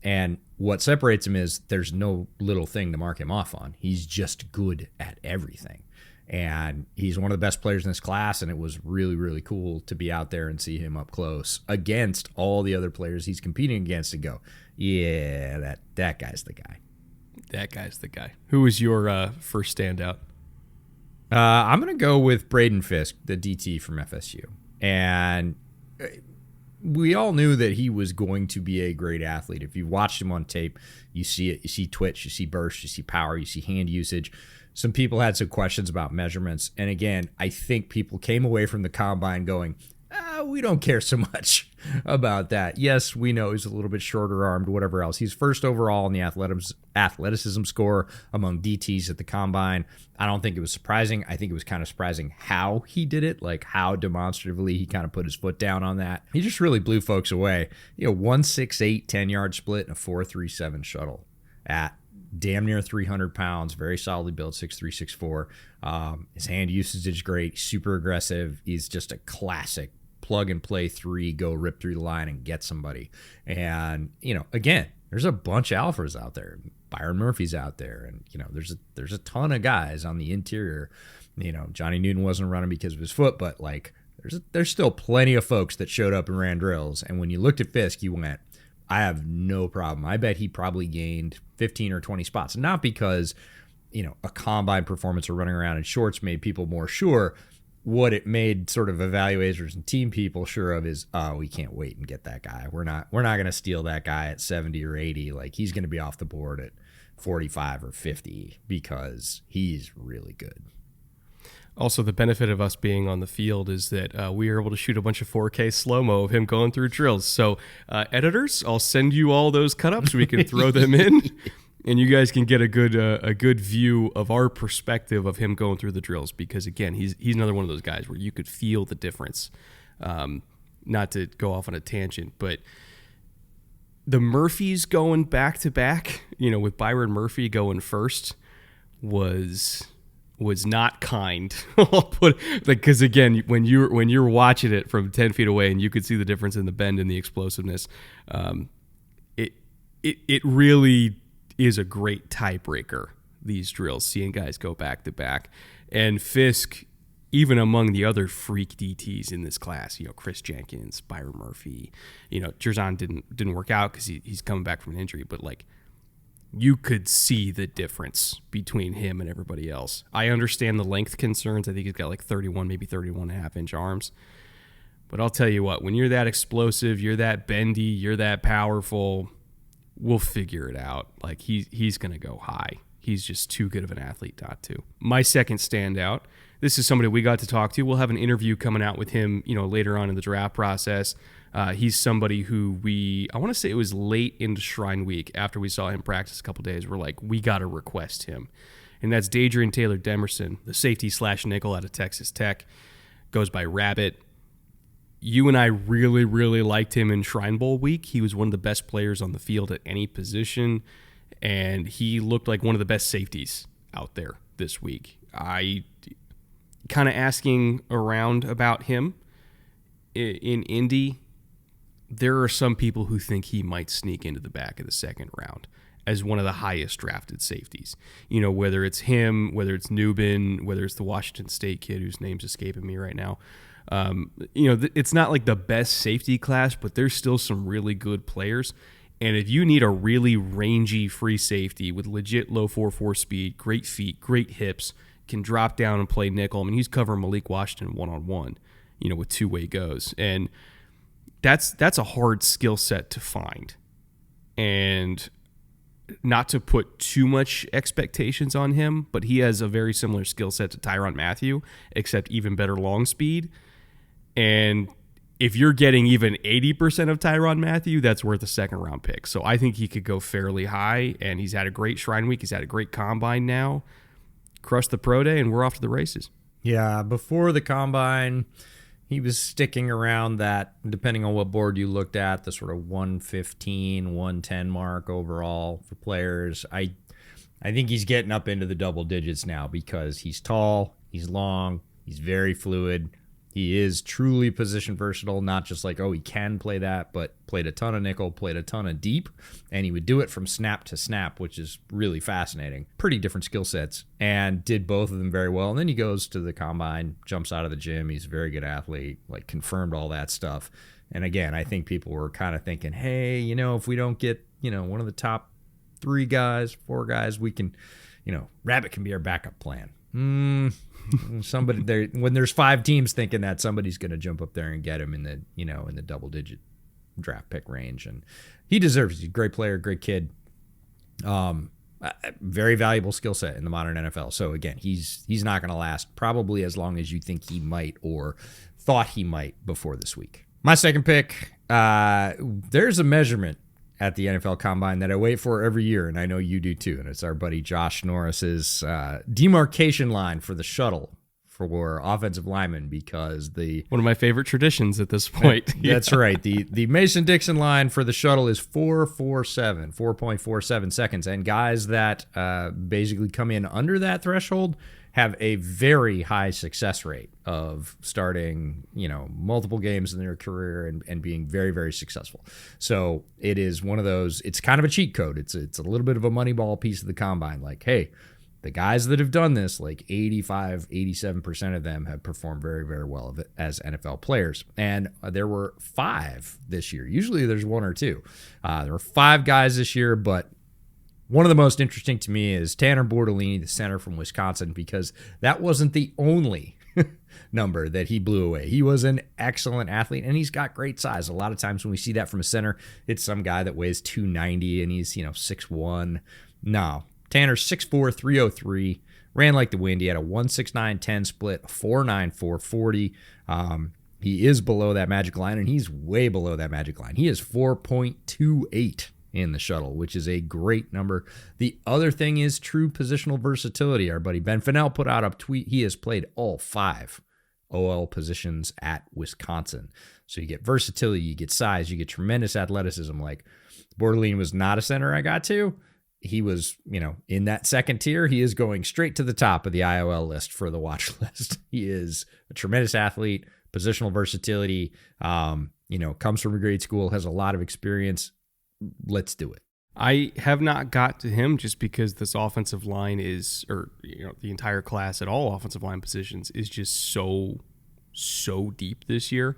And what separates him is there's no little thing to mark him off on. He's just good at everything. And he's one of the best players in this class, and it was really, really cool to be out there and see him up close against all the other players he's competing against and go, yeah, that guy's the guy. That guy's the guy. Who was your first standout? I'm going to go with Braden Fiske, the DT from FSU. And we all knew that he was going to be a great athlete. If you watched him on tape, you see it. You see twitch, you see burst, you see power, you see hand usage. Some people had some questions about measurements. And again, I think people came away from the Combine going, we don't care so much about that. Yes, we know he's a little bit shorter armed, whatever else. He's first overall in the athleticism score among DTs at the Combine. I don't think it was surprising. I think it was kind of surprising how he did it, like how demonstratively he kind of put his foot down on that. He just really blew folks away. 1.68 10-yard split and a 4.37 shuttle at damn near 300 pounds, very solidly built, 6'3", 6'4". His hand usage is great, super aggressive. He's just a classic plug-and-play 3, go rip through the line and get somebody. And, again, there's a bunch of alphas out there. Byron Murphy's out there, and, there's a ton of guys on the interior. Johnny Newton wasn't running because of his foot, but, like, there's still plenty of folks that showed up and ran drills. And when you looked at Fiske, you went, I have no problem. I bet he probably gained 15 or 20 spots. Not because, a Combine performance or running around in shorts made people more sure. What it made sort of evaluators and team people sure of is, we can't wait and get that guy. We're not going to steal that guy at 70 or 80. Like, he's going to be off the board at 45 or 50 because he's really good. Also, the benefit of us being on the field is that we are able to shoot a bunch of 4K slow-mo of him going through drills. So, editors, I'll send you all those cut-ups. We can throw them in, and you guys can get a good view of our perspective of him going through the drills. Because, again, he's another one of those guys where you could feel the difference. Not to go off on a tangent, but the Murphys going back-to-back, with Byron Murphy going first was not kind. I'll put because again, when you're watching it from 10 feet away and you could see the difference in the bend and the explosiveness, it really is a great tiebreaker. These drills, seeing guys go back to back, and Fiske even among the other freak DTs in this class, Chris Jenkins, Byron Murphy, Jerzon didn't work out because he's coming back from an injury, but like you could see the difference between him and everybody else. I understand the length concerns. I think he's got like 31, maybe 31.5-inch arms. But I'll tell you what, when you're that explosive, you're that bendy, you're that powerful, we'll figure it out. Like he's going to go high. He's just too good of an athlete not to. My second standout, this is somebody we got to talk to. We'll have an interview coming out with him, later on in the draft process. He's somebody who I want to say it was late into Shrine Week after we saw him practice a couple days. We're like, we got to request him. And that's Dadrion Taylor-Demerson, the safety/nickel out of Texas Tech. Goes by Rabbit. You and I really, really liked him in Shrine Bowl week. He was one of the best players on the field at any position, and he looked like one of the best safeties out there this week. I kind of asking around about him in Indy. There are some people who think he might sneak into the back of the second round as one of the highest drafted safeties. Whether it's him, whether it's Nubin, whether it's the Washington State kid whose name's escaping me right now. It's not like the best safety class, but there's still some really good players. And if you need a really rangy free safety with legit low 4.4 speed, great feet, great hips, can drop down and play nickel. I mean, he's covering Malik Washington one-on-one, with two-way goes. And that's a hard skill set to find. And not to put too much expectations on him, but he has a very similar skill set to Tyrann Mathieu, except even better long speed. And if you're getting even 80% of Tyrann Mathieu, that's worth a second-round pick. So I think he could go fairly high, and he's had a great Shrine Week. He's had a great combine now. Crush the pro day, and we're off to the races. Yeah, before the combine, he was sticking around that, depending on what board you looked at, the sort of 115, 110 mark overall for players. I think he's getting up into the double digits now because he's tall, he's long, he's very fluid. He is truly position versatile, not just like, he can play that, but played a ton of nickel, played a ton of deep, and he would do it from snap to snap, which is really fascinating. Pretty different skill sets, and did both of them very well. And then he goes to the combine, jumps out of the gym. He's a very good athlete, like confirmed all that stuff. And again, I think people were kind of thinking, hey, if we don't get, one of the top 4 guys, we can, Rabbit can be our backup plan. Somebody there, when there's 5 teams thinking that, somebody's going to jump up there and get him in the in the double digit draft pick range, and he deserves it. He's a great player, great kid, very valuable skill set in the modern NFL. So again, he's not going to last probably as long as you think he might or thought he might before this week. My second pick, there's a measurement at the NFL Combine that I wait for every year, and I know you do too, and it's our buddy Josh Norris's demarcation line for the shuttle for offensive linemen, because one of my favorite traditions at this point. That's right. The Mason-Dixon line for the shuttle is 4.47 seconds, and guys that basically come in under that threshold have a very high success rate of starting, multiple games in their career and being very, very successful. So it is one of those, it's kind of a cheat code. It's a little bit of a Moneyball piece of the combine. Like, hey, the guys that have done this, like 85, 87% of them have performed very, very well as NFL players. And there were 5 this year. Usually there's 1 or 2. There were 5 guys this year, but one of the most interesting to me is Tanor Bortolini, the center from Wisconsin, because that wasn't the only number that he blew away. He was an excellent athlete, and he's got great size. A lot of times when we see that from a center, it's some guy that weighs 290 and he's 6'1". No, Tanor's 6'4", 303, ran like the wind. He had a 1.69-10 split, a 4.94 40. He is below that magic line, and he's way below that magic line. He is 4.28 in the shuttle, which is a great number. The other thing is true positional versatility. Our buddy Ben Fennell put out a tweet. He has played all 5 OL positions at Wisconsin. So you get versatility, you get size, you get tremendous athleticism. Like Bortolini was not a center I got to. He was, in that second tier. He is going straight to the top of the IOL list for the watch list. He is a tremendous athlete, positional versatility, comes from a great school, has a lot of experience. Let's do it. I have not got to him just because this offensive line is, or the entire class at all offensive line positions is just so deep this year.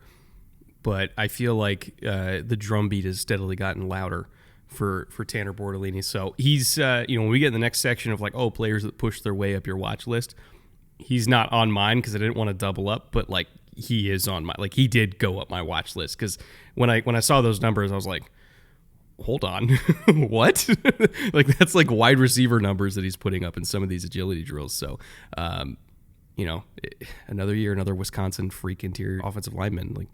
But I feel like the drumbeat has steadily gotten louder for Tanor Bortolini. So he's, when we get in the next section of players that push their way up your watch list, he's not on mine because I didn't want to double up, but he is on my, he did go up my watch list because when I saw those numbers, I was like, hold on, what? That's wide receiver numbers that he's putting up in some of these agility drills. So, another year, another Wisconsin freak interior offensive lineman,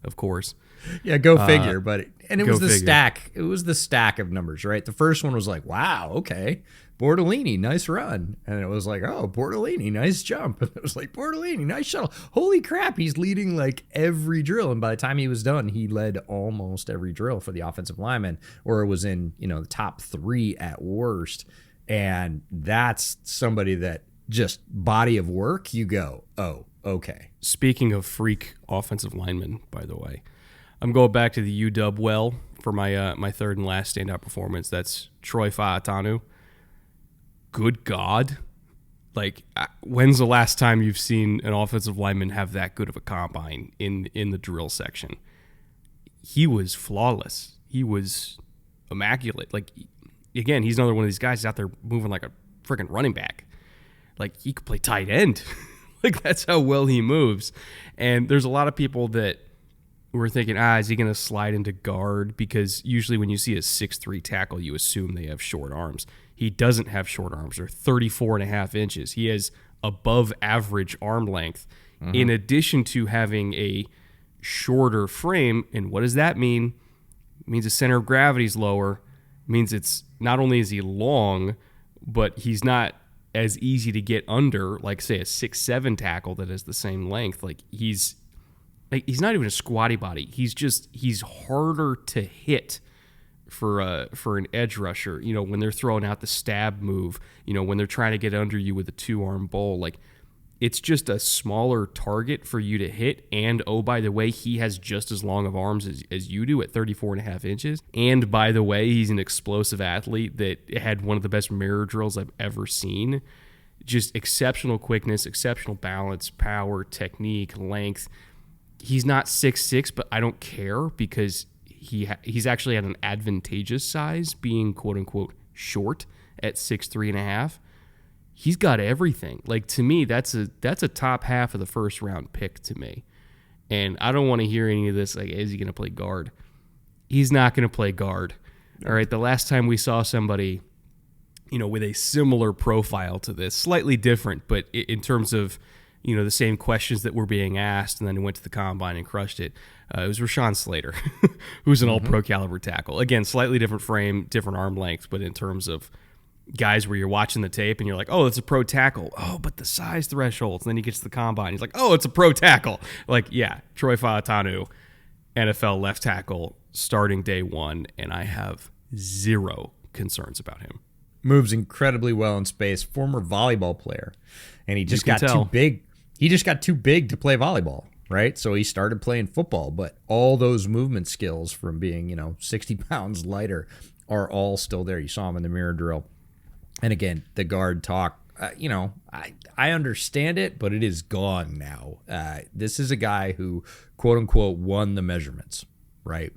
of course. Yeah, go figure. It was the figure. stack. It was the stack of numbers, right? The first one was wow, okay, Bortolini, nice run. And it was oh, Bortolini, nice jump. And it was Bortolini, nice shuttle. Holy crap, he's leading every drill. And by the time he was done, he led almost every drill for the offensive lineman, or was in, the top 3 at worst. And that's somebody that just body of work, you go, oh, okay. Speaking of freak offensive linemen, by the way, I'm going back to the UW well for my my third and last standout performance. That's Troy Fautanu. Good God. When's the last time you've seen an offensive lineman have that good of a combine in the drill section? He was flawless. He was immaculate. Again, he's another one of these guys out there moving like a freaking running back. He could play tight end. That's how well he moves. And there's a lot of people that were thinking, is he going to slide into guard? Because usually when you see a 6'3" tackle, you assume they have short arms. He doesn't have short arms. They're 34 and a half inches. He has above average arm length, in addition to having a shorter frame. And what does that mean? It means the center of gravity is lower. It means it's not only is he long, but he's not as easy to get under, say a 6'7" tackle that has the same length. He's not even a squatty body. He's harder to hit for an edge rusher. When they're throwing out the stab move, when they're trying to get under you with a 2-arm bowl, it's just a smaller target for you to hit. And oh, by the way, he has just as long of arms as you do at 34 and a half inches. And by the way, he's an explosive athlete that had one of the best mirror drills I've ever seen. Just exceptional quickness, exceptional balance, power, technique, length. He's not 6'6", but I don't care because he's actually at an advantageous size, being quote unquote short at 6'3" and a half. He's got everything. To me, that's a top half of the first round pick to me. And I don't want to hear any of this, is he going to play guard? He's not going to play guard. All right, the last time we saw somebody, with a similar profile to this, slightly different, but in terms of, the same questions that were being asked, and then he went to the combine and crushed it. It was Rashawn Slater, who's an all-pro caliber tackle. Again, slightly different frame, different arm length, but in terms of guys where you're watching the tape and you're like, oh, it's a pro tackle. Oh, but the size thresholds. And then he gets to the combine. He's like, oh, it's a pro tackle. Yeah, Troy Fautanu, NFL left tackle, starting day 1, and I have zero concerns about him. Moves incredibly well in space. Former volleyball player. And he just got too big. He just got too big to play volleyball, right? So he started playing football. But all those movement skills from being, 60 pounds lighter are all still there. You saw him in the mirror drill. And again, the guard talk, I understand it, but it is gone now. This is a guy who, quote unquote, won the measurements, right?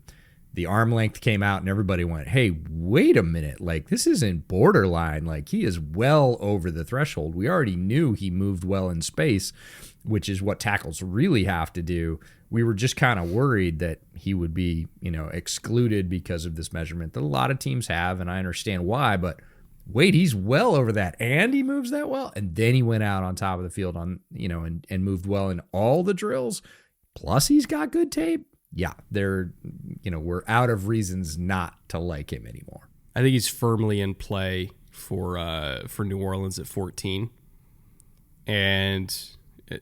The arm length came out and everybody went, hey, wait a minute. This isn't borderline. He is well over the threshold. We already knew he moved well in space, which is what tackles really have to do. We were just kind of worried that he would be, excluded because of this measurement that a lot of teams have, and I understand why, but wait, he's well over that, and he moves that well, and then he went out on top of the field and moved well in all the drills. Plus, he's got good tape. Yeah, we're out of reasons not to like him anymore. I think he's firmly in play for New Orleans at 14, and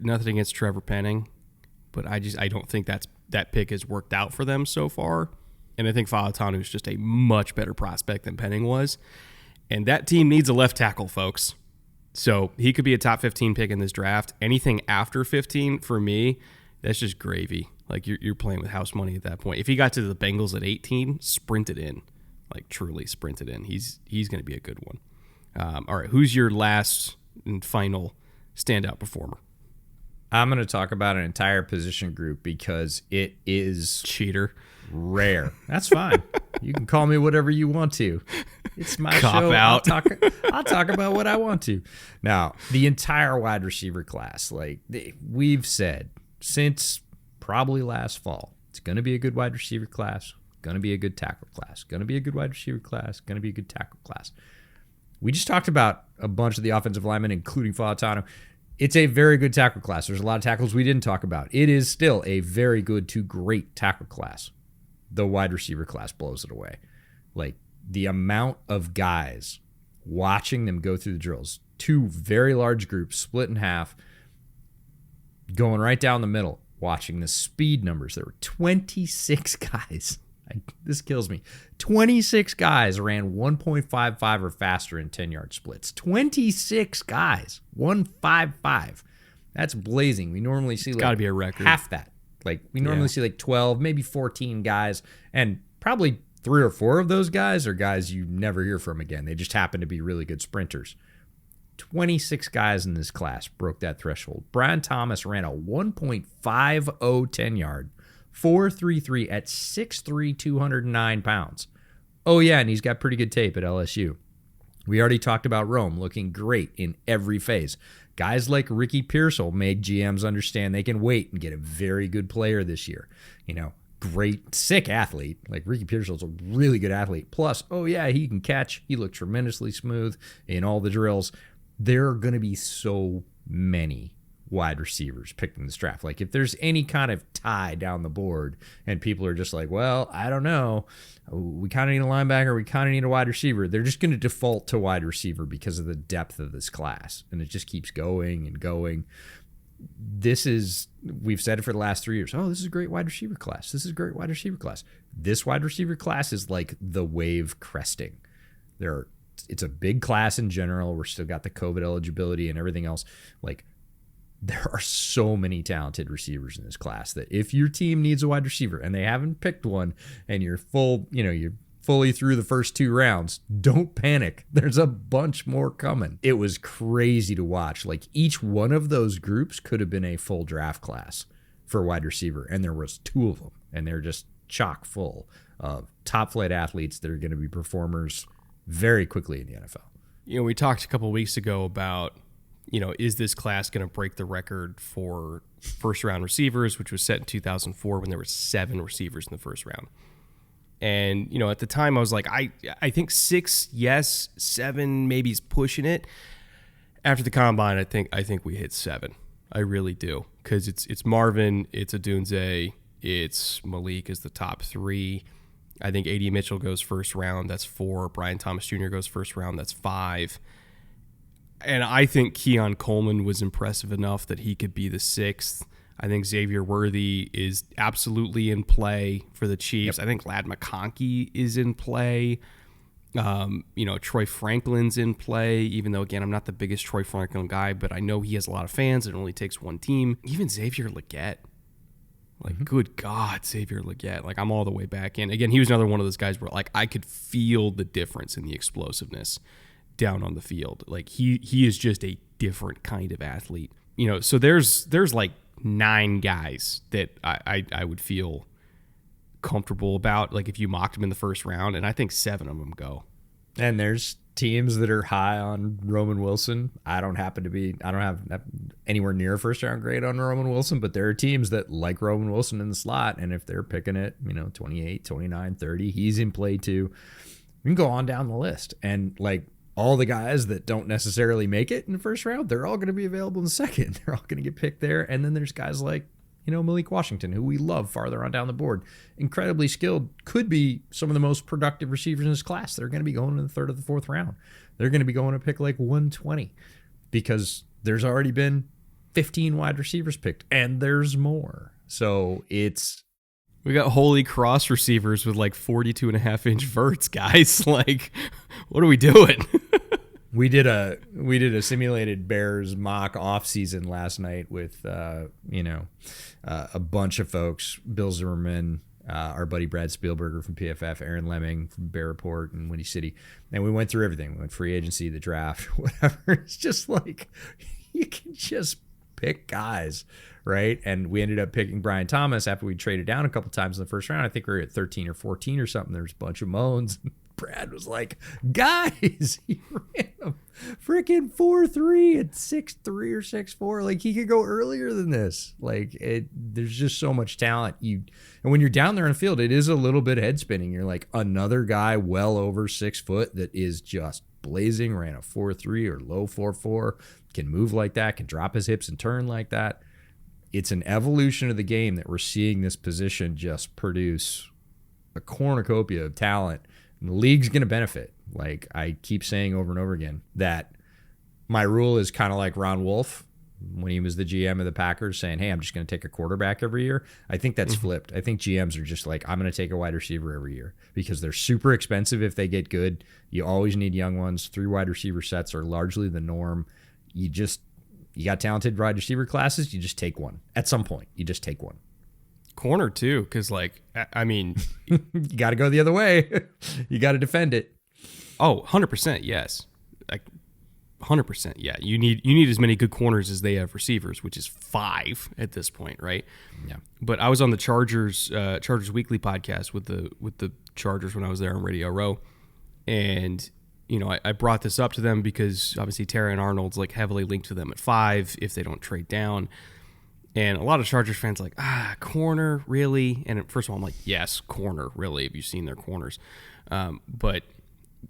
nothing against Trevor Penning, but I don't think that pick has worked out for them so far, and I think Fautanu is just a much better prospect than Penning was. And that team needs a left tackle, folks. So he could be a top 15 pick in this draft. Anything after 15, for me, that's just gravy. You're playing with house money at that point. If he got to the Bengals at 18, sprint it in. like truly sprinted in. He's going to be a good one. All right, who's your last and final standout performer? I'm going to talk about an entire position group because it is cheater rare. That's fine. You can call me whatever you want to. It's my Cop show. out. I'll talk about what I want to. Now, the entire wide receiver class, like we've said since probably last fall, it's going to be a good wide receiver class, going to be a good tackle class, going to be a good wide receiver class, going to be a good tackle class. We just talked about a bunch of the offensive linemen, including Fautanu. It's a very good tackle class. There's a lot of tackles we didn't talk about. It is still a very good to great tackle class. The wide receiver class blows it away. Like the amount of guys watching them go through the drills, two very large groups split in half, going right down the middle, watching the speed numbers. There were 26 guys. This kills me. 26 guys ran 1.55 or faster in 10-yard splits. 26 guys, 1.55. That's blazing. We normally see gotta be a record. Half that. Like we normally see like 12, maybe 14 guys, and probably 3 or 4 of those guys are guys you never hear from again. They just happen to be really good sprinters. 26 guys in this class broke that threshold. Brian Thomas ran a 1.50 10-yard. 4.33 at 6'3", 209 pounds. Oh, yeah, and he's got pretty good tape at LSU. We already talked about Rome looking great in every phase. Guys like Ricky Pearsall made GMs understand they can wait and get a very good player this year. You know, great, sick athlete. Like Ricky Pearsall's a really good athlete. Plus, oh, yeah, he can catch. He looked tremendously smooth in all the drills. There are going to be so many wide receivers picked in this draft. Like if there's any kind of tie down the board and people are just like, well, I don't know, we kind of need a linebacker, we kind of need a wide receiver, they're just going to default to wide receiver because of the depth of this class. And it just keeps going and going. This is, we've said it for the last 3 years. Oh, this is a great wide receiver class. This is a great wide receiver class. This wide receiver class is like the wave cresting. It's a big class in general. We're still got the COVID eligibility and everything else. Like, there are so many talented receivers in this class that if your team needs a wide receiver and they haven't picked one and you're fully through the first 2 rounds, don't panic. There's a bunch more coming. It was crazy to watch. Like each one of those groups could have been a full draft class for wide receiver, and there was 2 of them, and they're just chock full of top flight athletes that are going to be performers very quickly in the NFL. You know, we talked a couple of weeks ago about, you know, is this class going to break the record for first-round receivers, which was set in 2004 when there were 7 receivers in the first round. And, you know, at the time I was like, I think 6, yes, 7 maybe is pushing it. After the combine, I think we hit 7. I really do, because it's Marvin, it's Odunze, it's Malik is the top 3. I think A.D. Mitchell goes first round. That's 4. Brian Thomas Jr. goes first round. That's 5. And I think Keon Coleman was impressive enough that he could be the 6th. I think Xavier Worthy is absolutely in play for the Chiefs. Yep. I think Ladd McConkey is in play. You know, Troy Franklin's in play, even though, again, I'm not the biggest Troy Franklin guy, but I know he has a lot of fans. It only takes one team. Even Xavier Legette. Like, good God, Xavier Legette. Like, I'm all the way back in. Again, he was another one of those guys where, like, I could feel the difference in the explosiveness down on the field. Like, he is just a different kind of athlete. You know, so there's like 9 guys that I would feel comfortable about, like if you mocked them in the first round, and I think 7 of them go. And there's teams that are high on Roman Wilson. I don't have anywhere near a first round grade on Roman Wilson, but there are teams that like Roman Wilson in the slot, and if they're picking it, 28, 29, 30, he's in play too. We can go on down the list, and like all the guys that don't necessarily make it in the first round, they're all going to be available in the second. They're all going to get picked there. And then there's guys like, Malik Washington, who we love farther on down the board. Incredibly skilled, could be some of the most productive receivers in this class. They're going to be going in the 3rd or the 4th round. They're going to be going to pick like 120 because there's already been 15 wide receivers picked, and there's more. So we got Holy Cross receivers with like 42.5-inch verts, guys. Like, what are we doing? We did a simulated Bears mock off season last night with a bunch of folks. Bill Zimmerman, our buddy Brad Spielberger from PFF, Aaron Lemming from Bear Report and Windy City. And we went through everything. We went free agency, the draft, whatever. It's just like you can just pick guys, right? And we ended up picking Brian Thomas after we traded down a couple times in the first round. I think we were at 13 or 14 or something. There was a bunch of moans. Brad was like, guys, he ran a freaking 4.3 at 6'3 or 6'4. Like, he could go earlier than this. Like, there's just so much talent. And when you're down there in the field, it is a little bit head spinning. You're like, another guy well over 6 foot that is just blazing, ran a 4.3 or low 4.4, can move like that, can drop his hips and turn like that. It's an evolution of the game that we're seeing this position just produce a cornucopia of talent. And the league's going to benefit. Like I keep saying over and over again, that my rule is kind of like Ron Wolf when he was the GM of the Packers saying, hey, I'm just going to take a quarterback every year. I think that's flipped. I think GMs are just like, I'm going to take a wide receiver every year because they're super expensive if they get good. You always need young ones. 3 wide receiver sets are largely the norm. You got talented wide receiver classes, you just take one. At some point, you just take one. Corner too, because like I mean, you got to go the other way. You got to defend it. Oh, 100%, yes. Like 100%, yeah. You need as many good corners as they have receivers, which is 5 at this point, right? Yeah. But I was on the Chargers Weekly podcast with the Chargers when I was there on Radio Row, and you know I brought this up to them because obviously Terry Arnold's like heavily linked to them at 5 if they don't trade down. And a lot of Chargers fans are like, corner, really? And first of all, I'm like, yes, corner, really, have you seen their corners? But,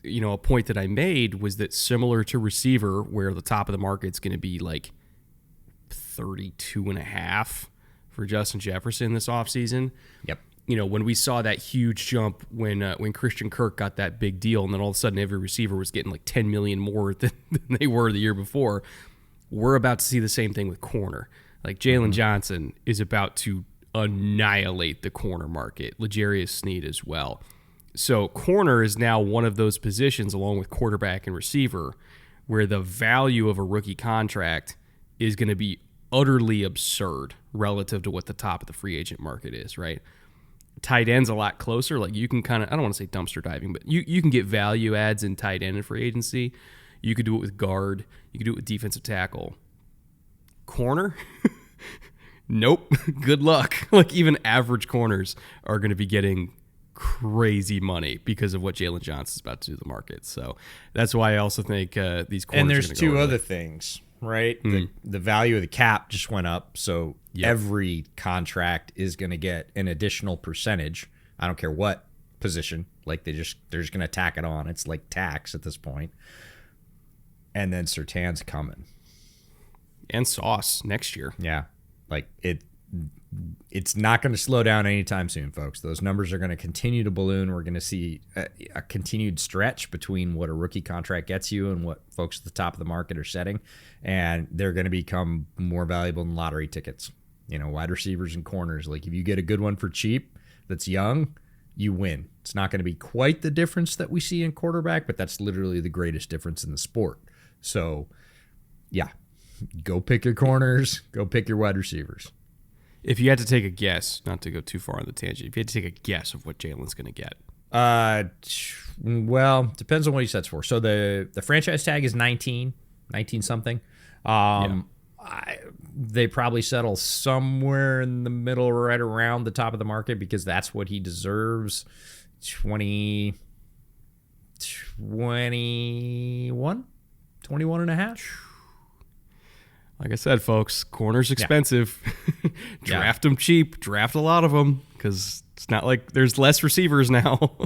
you know, a point that I made was that similar to receiver, where the top of the market's going to be like 32.5 for Justin Jefferson this offseason. Yep. You know, when we saw that huge jump when Christian Kirk got that big deal, and then all of a sudden every receiver was getting like 10 million more than they were the year before, we're about to see the same thing with corner. Like Jalen Johnson is about to annihilate the corner market. L'Jarius Sneed as well. So corner is now one of those positions, along with quarterback and receiver, where the value of a rookie contract is going to be utterly absurd relative to what the top of the free agent market is, right? Tight end's a lot closer. Like you can kind of, I don't want to say dumpster diving, but you can get value adds in tight end and free agency. You could do it with guard. You could do it with defensive tackle. Corner? Nope. Good luck. Like even average corners are going to be getting crazy money because of what Jalen Johnson's about to do to the market. So that's why I also think these corners. And there's 2 other things, right? The value of the cap just went up, so every contract is going to get an additional percentage. I don't care what position. Like they're just going to tack it on. It's like tax at this point. And then Surtain's coming. And Sauce next year. Yeah. Like it's not going to slow down anytime soon, folks. Those numbers are going to continue to balloon. We're going to see a continued stretch between what a rookie contract gets you and what folks at the top of the market are setting. And they're going to become more valuable than lottery tickets. You know, wide receivers and corners. Like if you get a good one for cheap that's young, you win. It's not going to be quite the difference that we see in quarterback, but that's literally the greatest difference in the sport. So, yeah. Go pick your corners. Go pick your wide receivers. If you had to take a guess, not to go too far on the tangent, if you had to take a guess of what Jalen's going to get. Well, depends on what he sets for. So the franchise tag is 19 something. They probably settle somewhere in the middle, right around the top of the market, because that's what he deserves. 21 and a half. Like I said, folks, corner's expensive. Draft them cheap. Draft a lot of them because it's not like there's less receivers now.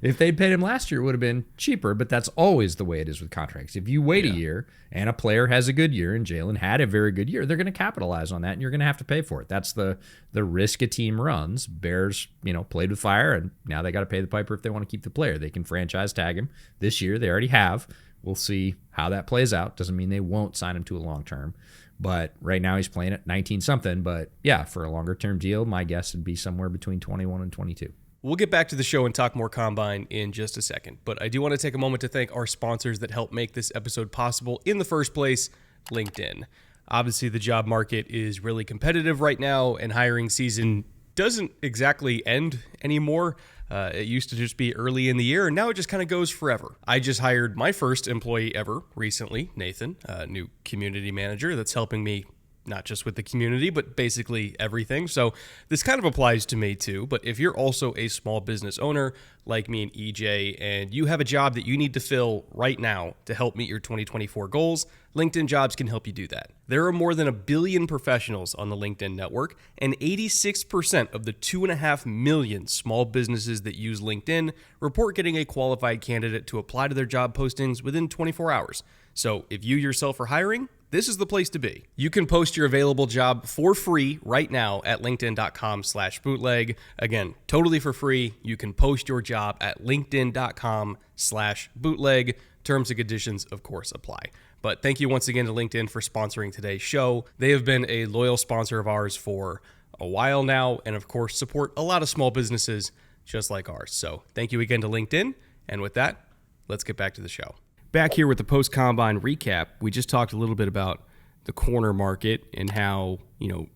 If they'd paid him last year, it would have been cheaper, but that's always the way it is with contracts. If you wait a year and a player has a good year, and Jalen had a very good year, they're going to capitalize on that, and you're going to have to pay for it. That's the risk a team runs. Bears, played with fire, and now they got to pay the piper if they want to keep the player. They can franchise tag him this year. They already have. We'll see how that plays out. Doesn't mean they won't sign him to a long term. But right now he's playing at 19-something. But yeah, for a longer-term deal, my guess would be somewhere between 21 and 22. We'll get back to the show and talk more Combine in just a second. But I do want to take a moment to thank our sponsors that help make this episode possible in the first place, LinkedIn. Obviously, the job market is really competitive right now, and hiring season doesn't exactly end anymore. It used to just be early in the year, and now it just kind of goes forever. I just hired my first employee ever recently, Nathan, a new community manager that's helping me not just with the community, but basically everything. So this kind of applies to me too. But if you're also a small business owner like me and EJ, and you have a job that you need to fill right now to help meet your 2024 goals, LinkedIn Jobs can help you do that. There are more than 1 billion professionals on the LinkedIn network, and 86% of the 2.5 million small businesses that use LinkedIn report getting a qualified candidate to apply to their job postings within 24 hours. So if you yourself are hiring, this is the place to be. You can post your available job for free right now at linkedin.com/bootleg. Again, totally for free. You can post your job at linkedin.com/bootleg. Terms and conditions, of course, apply. But thank you once again to LinkedIn for sponsoring today's show. They have been a loyal sponsor of ours for a while now, and of course, support a lot of small businesses just like ours. So thank you again to LinkedIn. And with that, let's get back to the show. Back here with the post-combine recap, we just talked a little bit about the corner market and how,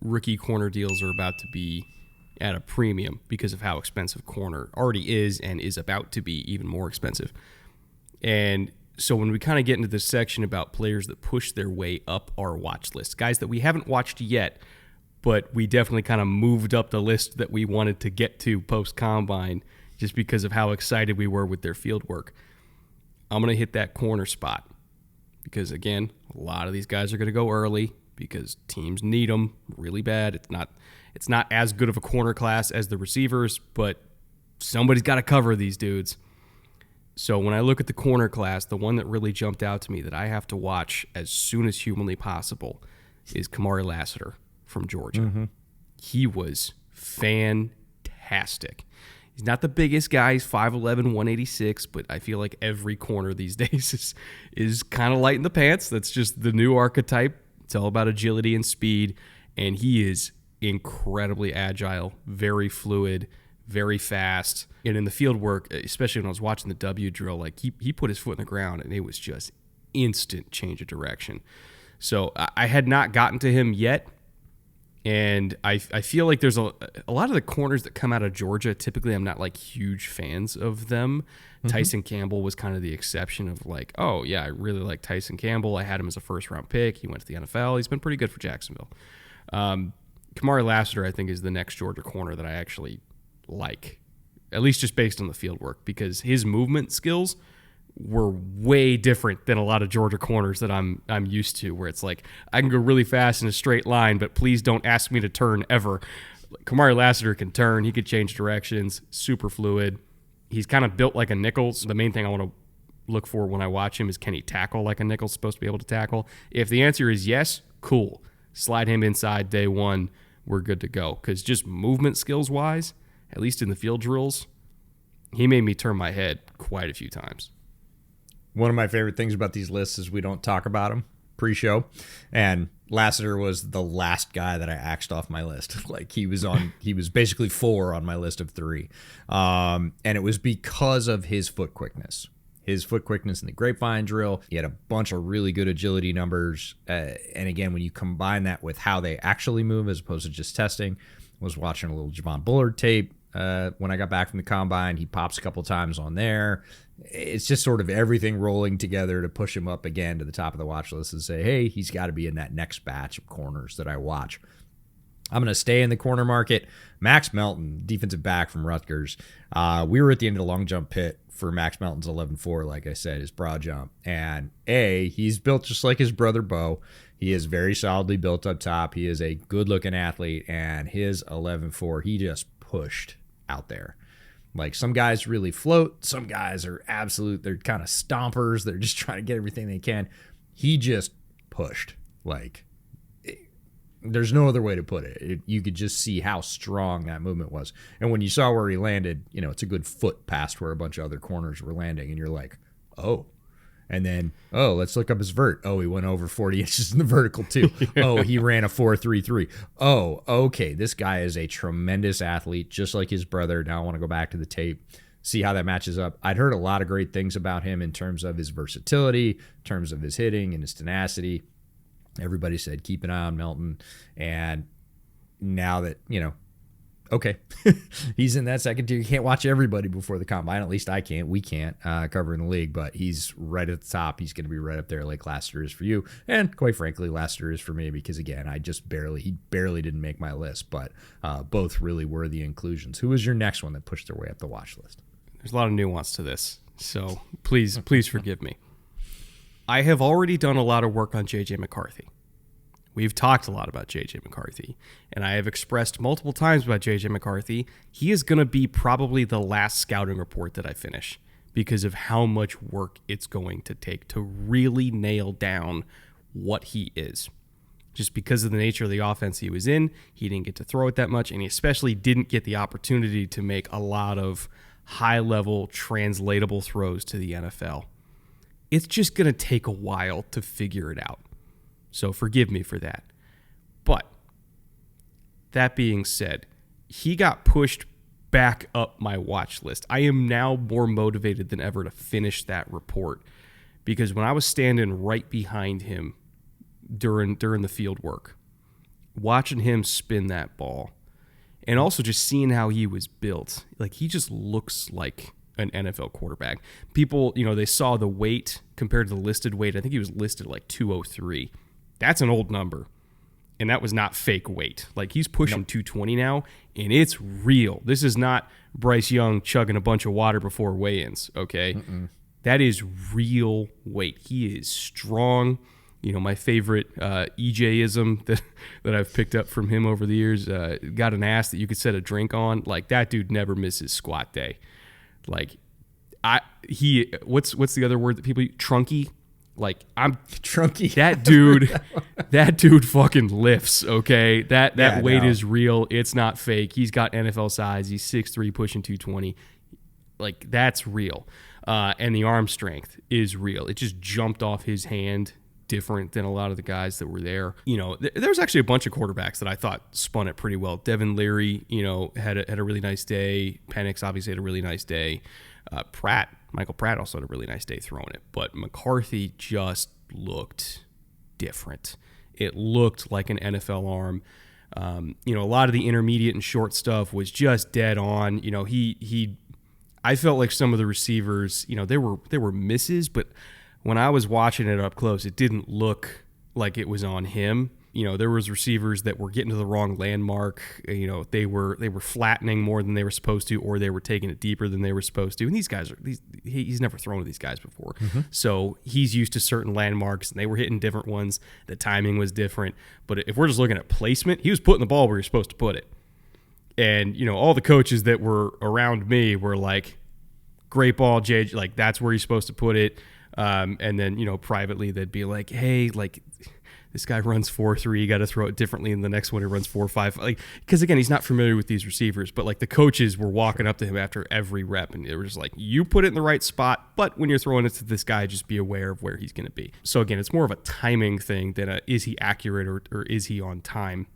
rookie corner deals are about to be at a premium because of how expensive corner already is and is about to be even more expensive. And so when we kind of get into this section about players that push their way up our watch list, guys that we haven't watched yet, but we definitely kind of moved up the list that we wanted to get to post-combine just because of how excited we were with their field work. I'm going to hit that corner spot because, again, a lot of these guys are going to go early because teams need them really bad. It's not as good of a corner class as the receivers, but somebody's got to cover these dudes. So when I look at the corner class, the one that really jumped out to me that I have to watch as soon as humanly possible is Kamari Lassiter from Georgia. Mm-hmm. He was fantastic. He's not the biggest guy. He's 5'11", 186, but I feel like every corner these days is kind of light in the pants. That's just the new archetype. It's all about agility and speed, and he is incredibly agile, very fluid, very fast. And in the field work, especially when I was watching the W drill, like he put his foot in the ground, and it was just instant change of direction. So I had not gotten to him yet. And I feel like there's a lot of the corners that come out of Georgia, typically I'm not like huge fans of them. Mm-hmm. Tyson Campbell was kind of the exception of like, oh, yeah, I really like Tyson Campbell. I had him as a first-round pick. He went to the NFL. He's been pretty good for Jacksonville. Kamari Lassiter, I think, is the next Georgia corner that I actually like, at least just based on the field work, because his movement skills were way different than a lot of Georgia corners that I'm used to, where it's like, I can go really fast in a straight line, but please don't ask me to turn ever. Kamari Lassiter can turn. He could change directions, super fluid. He's kind of built like a nickel. So the main thing I want to look for when I watch him is, can he tackle like a nickel's supposed to be able to tackle? If the answer is yes, cool. Slide him inside day one. We're good to go. Because just movement skills-wise, at least in the field drills, he made me turn my head quite a few times. One of my favorite things about these lists is we don't talk about them pre-show, and Lassiter was the last guy that I axed off my list. Like he was basically 4 on my list of 3, and it was because of his foot quickness. His foot quickness in the grapevine drill. He had a bunch of really good agility numbers, and again, when you combine that with how they actually move as opposed to just testing, I was watching a little Javon Bullard tape when I got back from the combine. He pops a couple times on there. It's just sort of everything rolling together to push him up again to the top of the watch list and say, hey, he's got to be in that next batch of corners that I watch. I'm going to stay in the corner market. Max Melton, defensive back from Rutgers. We were at the end of the long jump pit for Max Melton's 11.4, like I said, his broad jump. And he's built just like his brother Bo. He is very solidly built up top. He is a good-looking athlete, and his 11.4, he just pushed out there. Like, some guys really float. Some guys are they're kind of stompers. They're just trying to get everything they can. He just pushed. Like, there's no other way to put it. You could just see how strong that movement was. And when you saw where he landed, it's a good foot past where a bunch of other corners were landing. And you're like, oh. And then, let's look up his vert. Oh, he went over 40 inches in the vertical too. Oh, he ran a 4.33. Oh, okay. This guy is a tremendous athlete, just like his brother. Now I want to go back to the tape, see how that matches up. I'd heard a lot of great things about him in terms of his versatility, in terms of his hitting and his tenacity. Everybody said, keep an eye on Melton. And now that, Okay. He's in that second tier. You can't watch everybody before the combine. At least I can't. We can't covering the league, but he's right at the top. He's going to be right up there like Lassiter is for you. And quite frankly, Lassiter is for me because, again, he barely didn't make my list, but both really worthy inclusions. Who was your next one that pushed their way up the watch list? There's a lot of nuance to this, so please forgive me. I have already done a lot of work on J.J. McCarthy. We've talked a lot about J.J. McCarthy, and I have expressed multiple times about J.J. McCarthy. He is going to be probably the last scouting report that I finish because of how much work it's going to take to really nail down what he is. Just because of the nature of the offense he was in, he didn't get to throw it that much, and he especially didn't get the opportunity to make a lot of high-level translatable throws to the NFL. It's just going to take a while to figure it out. So forgive me for that. But that being said, he got pushed back up my watch list. I am now more motivated than ever to finish that report because when I was standing right behind him during the field work, watching him spin that ball, and also just seeing how he was built, like he just looks like an NFL quarterback. People, they saw the weight compared to the listed weight. I think he was listed like 203. That's an old number, and that was not fake weight. Like, he's pushing 220 now, and it's real. This is not Bryce Young chugging a bunch of water before weigh-ins, okay? That is real weight. He is strong. My favorite EJ-ism that I've picked up from him over the years, got an ass that you could set a drink on. Like, that dude never misses squat day. Like, what's the other word that people use? Trunky? Like, I'm Trunky. That dude fucking lifts, okay? That weight is real. It's not fake. He's got NFL size. He's 6'3", pushing 220. Like, that's real. And the arm strength is real. It just jumped off his hand different than a lot of the guys that were there. There's actually a bunch of quarterbacks that I thought spun it pretty well. Devin Leary, had a really nice day. Penix obviously had a really nice day. Michael Pratt also had a really nice day throwing it, but McCarthy just looked different. It looked like an NFL arm. A lot of the intermediate and short stuff was just dead on. I felt like some of the receivers, they were misses, but when I was watching it up close, it didn't look like it was on him. There was receivers that were getting to the wrong landmark. They were flattening more than they were supposed to, or they were taking it deeper than they were supposed to. And these guys he's never thrown to these guys before. So he's used to certain landmarks, and they were hitting different ones. The timing was different. But if we're just looking at placement, he was putting the ball where you're supposed to put it. And, all the coaches that were around me were like, great ball, JJ, like that's where you're supposed to put it. And then, privately they'd be like, hey, like, this guy runs 4.3. You got to throw it differently. And the next one, he runs 4.5. Like, because again, he's not familiar with these receivers. But like the coaches were walking up to him after every rep, and they were just like, "You put it in the right spot, but when you're throwing it to this guy, just be aware of where he's going to be." So again, it's more of a timing thing than is he accurate or is he on time.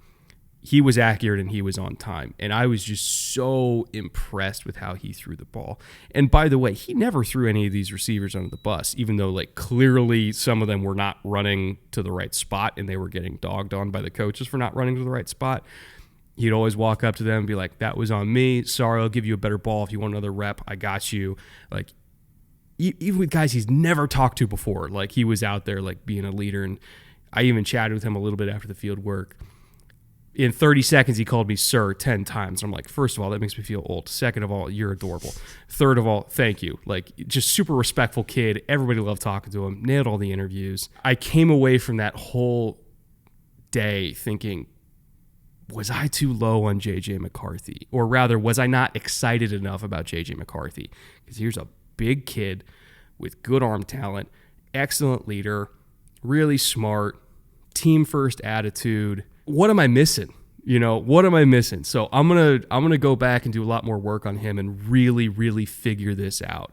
He was accurate and he was on time. And I was just so impressed with how he threw the ball. And by the way, he never threw any of these receivers under the bus, even though like clearly some of them were not running to the right spot and they were getting dogged on by the coaches for not running to the right spot. He'd always walk up to them and be like, "That was on me. Sorry, I'll give you a better ball if you want another rep. I got you." Like, even with guys he's never talked to before, like he was out there like being a leader. And I even chatted with him a little bit after the field work. In 30 seconds, he called me sir 10 times. I'm like, first of all, that makes me feel old. Second of all, you're adorable. Third of all, thank you. Like, just super respectful kid. Everybody loved talking to him. Nailed all the interviews. I came away from that whole day thinking, was I too low on J.J. McCarthy? Or rather, was I not excited enough about J.J. McCarthy? Because here's a big kid with good arm talent, excellent leader, really smart, team-first attitude. What am I missing? What am I missing? So I'm gonna go back and do a lot more work on him and really, really figure this out.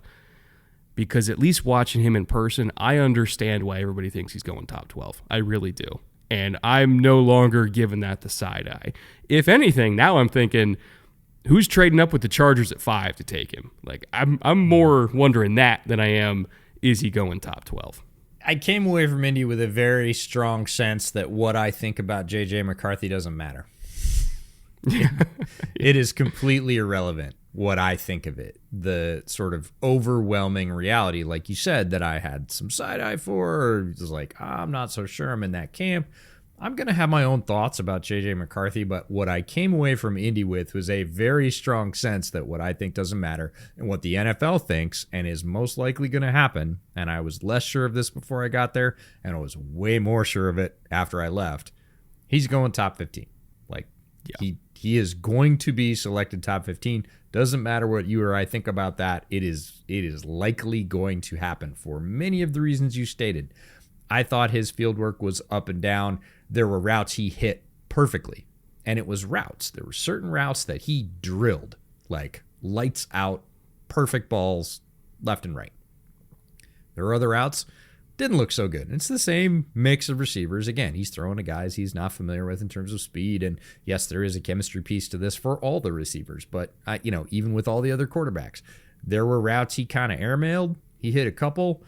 Because at least watching him in person, I understand why everybody thinks he's going top 12. I really do. And I'm no longer giving that the side eye. If anything, now I'm thinking, who's trading up with the Chargers at 5 to take him? Like, I'm more wondering that than I am, is he going top 12? I came away from Indy with a very strong sense that what I think about J.J. McCarthy doesn't matter. It is completely irrelevant what I think of it. The sort of overwhelming reality, like you said, that I had some side eye for, or just like, I'm not so sure I'm in that camp. I'm going to have my own thoughts about JJ McCarthy, but what I came away from Indy with was a very strong sense that what I think doesn't matter and what the NFL thinks and is most likely going to happen. And I was less sure of this before I got there, and I was way more sure of it after I left. He's going top 15. Like, he is going to be selected top 15. Doesn't matter what you or I think about that. It is likely going to happen for many of the reasons you stated. I thought his field work was up and down. There were routes he hit perfectly, and it was routes. There were certain routes that he drilled, like lights out, perfect balls left and right. There were other routes didn't look so good. It's the same mix of receivers. Again, he's throwing to guys he's not familiar with in terms of speed, and yes, there is a chemistry piece to this for all the receivers, but even with all the other quarterbacks, there were routes he kind of airmailed. He hit a couple.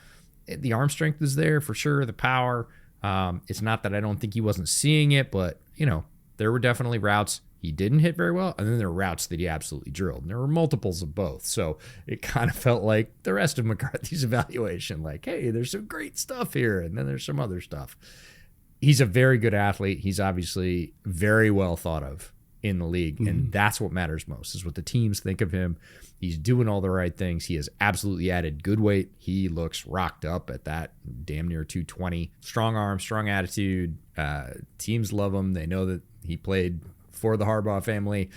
The arm strength is there for sure, the power. It's not that I don't think he wasn't seeing it, but, there were definitely routes he didn't hit very well, and then there were routes that he absolutely drilled. And there were multiples of both, so it kind of felt like the rest of McCarthy's evaluation, like, hey, there's some great stuff here, and then there's some other stuff. He's a very good athlete. He's obviously very well thought of in the league, and that's what matters most, is what the teams think of him. He's doing all the right things. He has absolutely added good weight. He looks rocked up at that damn near 220. Strong arm, strong attitude. Teams love him. They know that he played for the Harbaugh family.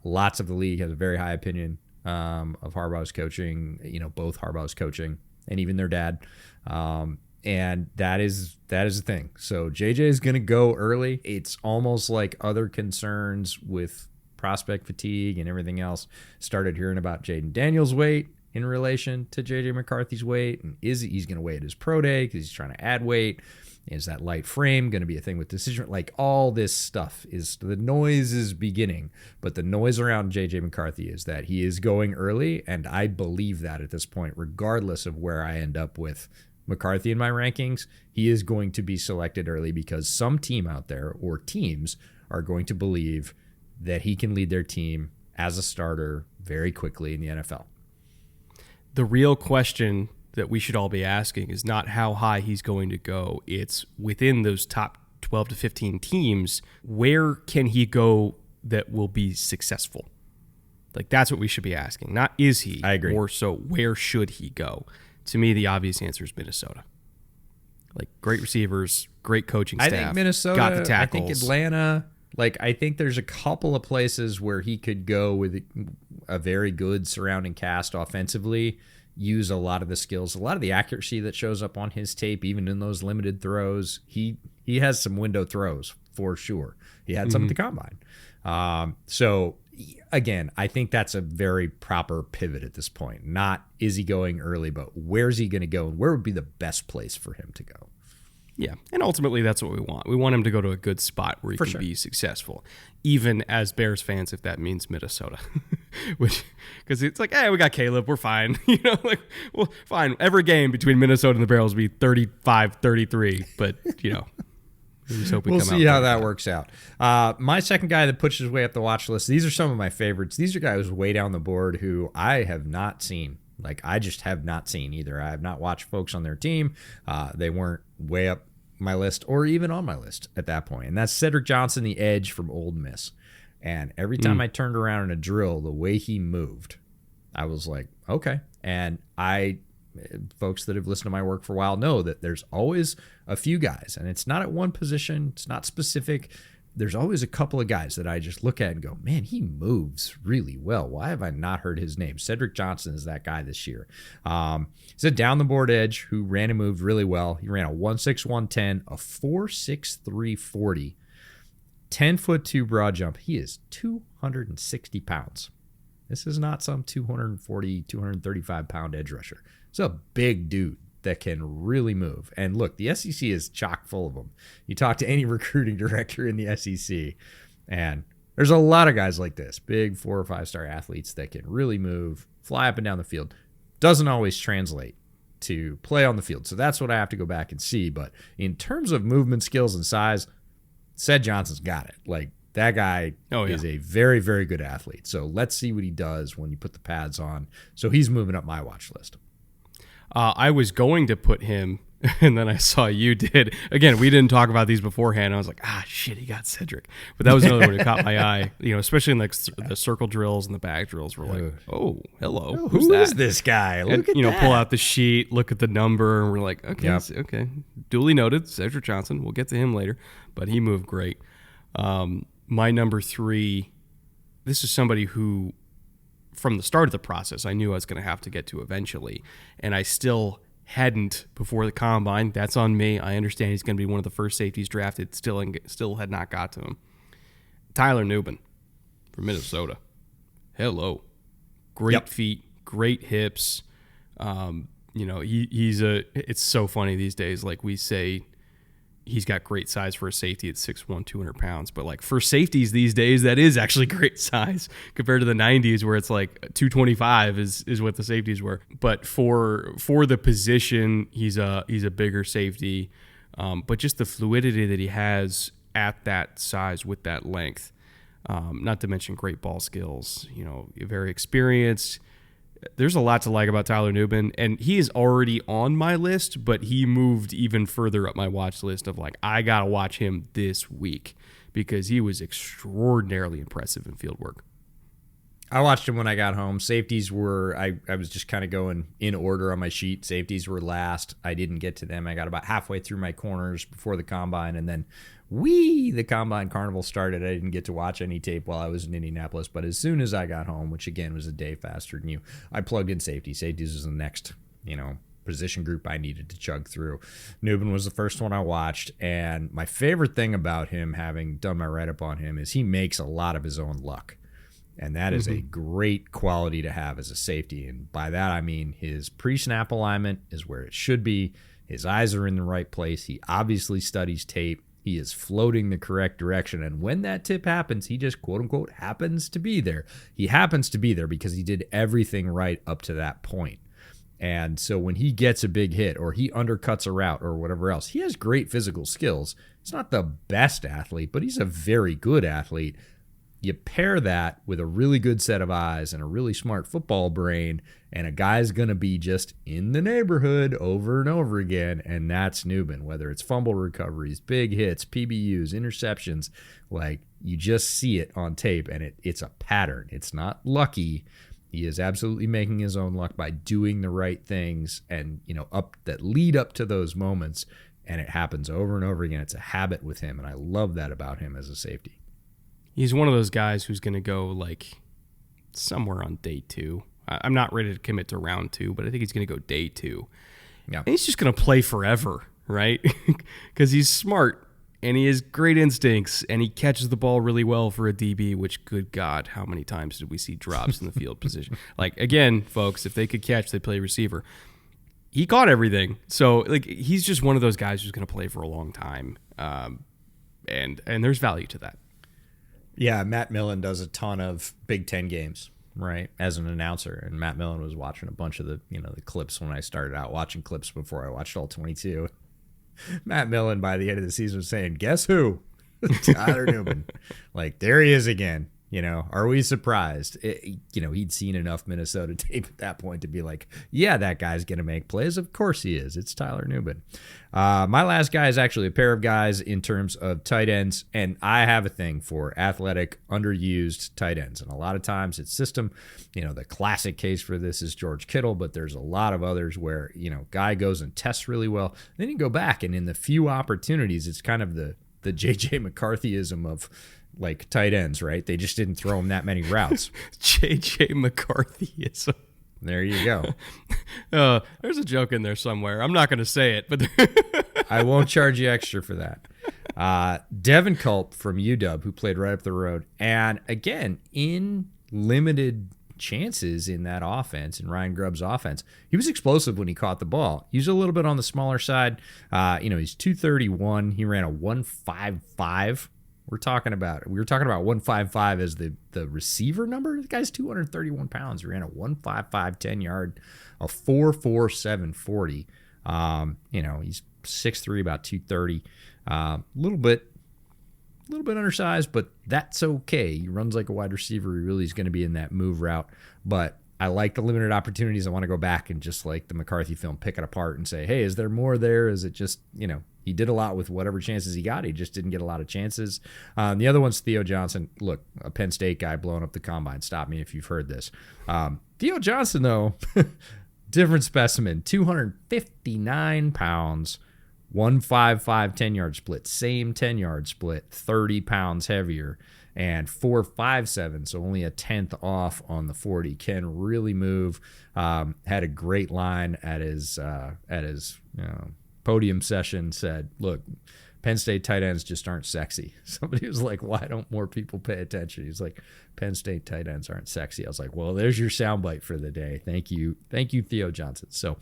Lots of the league has a very high opinion of Harbaugh's coaching, both Harbaugh's coaching and even their dad. And that is the thing. So JJ is going to go early. It's almost like other concerns with prospect fatigue and everything else started hearing about Jaden Daniels' weight in relation to JJ McCarthy's weight, and he's going to weigh at his pro day because he's trying to add weight. Is that light frame going to be a thing with decision? Like, all this stuff is, the noise is beginning, but the noise around JJ McCarthy is that he is going early, and I believe that at this point, regardless of where I end up with McCarthy in my rankings, he is going to be selected early because some team out there or teams are going to believe that he can lead their team as a starter very quickly in the NFL. The real question that we should all be asking is not how high he's going to go. It's within those top 12 to 15 teams, where can he go that will be successful? Like, that's what we should be asking. Not is he, I agree. More so where should he go? To me, the obvious answer is Minnesota. Like, great receivers, great coaching staff. I think Minnesota, got the tackles. I think Atlanta. Like, I think there's a couple of places where he could go with a very good surrounding cast offensively, use a lot of the skills, a lot of the accuracy that shows up on his tape, even in those limited throws. He has some window throws for sure. He had some at the combine. So again, I think that's a very proper pivot at this point. Not is he going early, but where's he going to go and where would be the best place for him to go? Yeah, and ultimately that's what we want. We want him to go to a good spot where he can be successful, even as Bears fans, if that means Minnesota. Which, because it's like, hey, we got Caleb, we're fine. Well, fine. Every game between Minnesota and the Bears will be 35-33, but, we just hope we'll see how that works out. My second guy that pushes his way up the watch list, these are some of my favorites. These are guys way down the board who I have not seen. Like, I just have not seen either. I have not watched folks on their team. They weren't way up my list or even on my list at that point. And that's Cedric Johnson, the edge from Ole Miss. And every time I turned around in a drill, the way he moved, I was like, okay. And folks that have listened to my work for a while know that there's always a few guys, and it's not at one position. It's not specific. There's always a couple of guys that I just look at and go, man, he moves really well. Why have I not heard his name? Cedric Johnson is that guy this year. He's a down-the-board edge who ran and moved really well. He ran a 1.6, 110, a 4.6, 40, 10'2" broad jump. He is 260 pounds. This is not some 240, 235-pound edge rusher. It's a big dude that can really move. And look, the SEC is chock full of them. You talk to any recruiting director in the SEC, and there's a lot of guys like this, big 4 or 5-star athletes that can really move, fly up and down the field. Doesn't always translate to play on the field. So that's what I have to go back and see. But in terms of movement skills and size, Ced Johnson's got it. Like, That guy is a very, very good athlete. So let's see what he does when you put the pads on. So he's moving up my watch list. I was going to put him, and then I saw you did. Again, we didn't talk about these beforehand. I was like, shit, he got Cedric. But that was another one that caught my eye. Especially in like the circle drills and the bag drills. We're like, oh, hello. Who's that? Who is this guy? Look at that. Pull out the sheet, look at the number, and we're like, okay. Duly noted, Cedric Johnson. We'll get to him later. But he moved great. My number 3, this is somebody who, from the start of the process, I knew I was going to have to get to eventually, and I still hadn't before the combine. That's on me. I understand he's going to be one of the first safeties drafted. Still had not got to him. Tyler Nubin from Minnesota. Hello, great feet, great hips. It's so funny these days. Like we say, he's got great size for a safety at 6'1", 200 pounds. But like for safeties these days, that is actually great size compared to the 90s where it's like 225 is what the safeties were. But for the position, he's a bigger safety. But just the fluidity that he has at that size with that length, not to mention great ball skills, very experienced. There's a lot to like about Tyler Nubin, and he is already on my list, but he moved even further up my watch list of like, I got to watch him this week because he was extraordinarily impressive in field work. I watched him when I got home. Safeties were, I was just kind of going in order on my sheet. Safeties were last. I didn't get to them. I got about halfway through my corners before the combine, and then the combine carnival started. I didn't get to watch any tape while I was in Indianapolis, but as soon as I got home, which again was a day faster than you, I plugged in safety. Safeties was the next, position group I needed to chug through. Nubin was the first one I watched, and my favorite thing about him, having done my write-up on him, is he makes a lot of his own luck. And that is a great quality to have as a safety. And by that, I mean his pre-snap alignment is where it should be. His eyes are in the right place. He obviously studies tape. He is floating the correct direction. And when that tip happens, he just, quote unquote, happens to be there. He happens to be there because he did everything right up to that point. And so when he gets a big hit or he undercuts a route or whatever else, he has great physical skills. He's not the best athlete, but he's a very good athlete. You pair that with a really good set of eyes and a really smart football brain, and a guy's going to be just in the neighborhood over and over again, and that's Nubin. Whether it's fumble recoveries, big hits, PBUs, interceptions, like you just see it on tape, and it's a pattern. It's not lucky. He is absolutely making his own luck by doing the right things and, that lead up to those moments, and it happens over and over again. It's a habit with him, and I love that about him as a safety. He's one of those guys who's going to go like somewhere on day 2. I'm not ready to commit to round 2, but I think he's going to go day 2. Yeah. And he's just going to play forever, right? Because he's smart and he has great instincts and he catches the ball really well for a DB, which, good God, how many times did we see drops in the field position? Like, again, folks, if they could catch, they play receiver. He caught everything. So, like, he's just one of those guys who's going to play for a long time. And there's value to that. Yeah, Matt Millen does a ton of Big Ten games, right, as an announcer. And Matt Millen was watching a bunch of the clips when I started out watching clips before I watched all 22. Matt Millen, by the end of the season, was saying, guess who? Tyler Nubin. Like, there he is again. Are we surprised? He'd seen enough Minnesota tape at that point to be like, yeah, that guy's going to make plays. Of course he is. It's Tyler Nubin. My last guy is actually a pair of guys in terms of tight ends, and I have a thing for athletic, underused tight ends. And a lot of times it's system. The classic case for this is George Kittle, but there's a lot of others where, guy goes and tests really well. Then you go back, and in the few opportunities, it's kind of the J.J. McCarthyism of, like, tight ends, right? They just didn't throw him that many routes. J.J. McCarthyism. There you go. There's a joke in there somewhere. I'm not going to say it, but I won't charge you extra for that. Devin Culp from UW, who played right up the road. And again, in limited chances in that offense, in Ryan Grubb's offense, he was explosive when he caught the ball. He was a little bit on the smaller side. He's 231. He ran a 1.55. We were talking about 155 as the receiver number. The guy's 231 pounds. He ran a 1.55 10-yard, a 4.4 740. He's 6'3", about 230. A little bit little bit undersized, but that's okay. He runs like a wide receiver. He really is going to be in that move route. But I like the limited opportunities. I want to go back and just like the McCarthy film, pick it apart and say, hey, is there more there? Is it just, he did a lot with whatever chances he got. He just didn't get a lot of chances. The other one's Theo Johnson. Look, a Penn State guy blowing up the combine. Stop me if you've heard this. Theo Johnson, though, different specimen. 259 pounds, 155 10-yard split. Same 10-yard split, 30 pounds heavier. And 4.57, so only a tenth off on the 40. Can really move. Had a great line at his podium session. Said, "Look, Penn State tight ends just aren't sexy." Somebody was like, "Why don't more people pay attention?" He's like, "Penn State tight ends aren't sexy." I was like, "Well, there's your soundbite for the day. Thank you, Theo Johnson." So,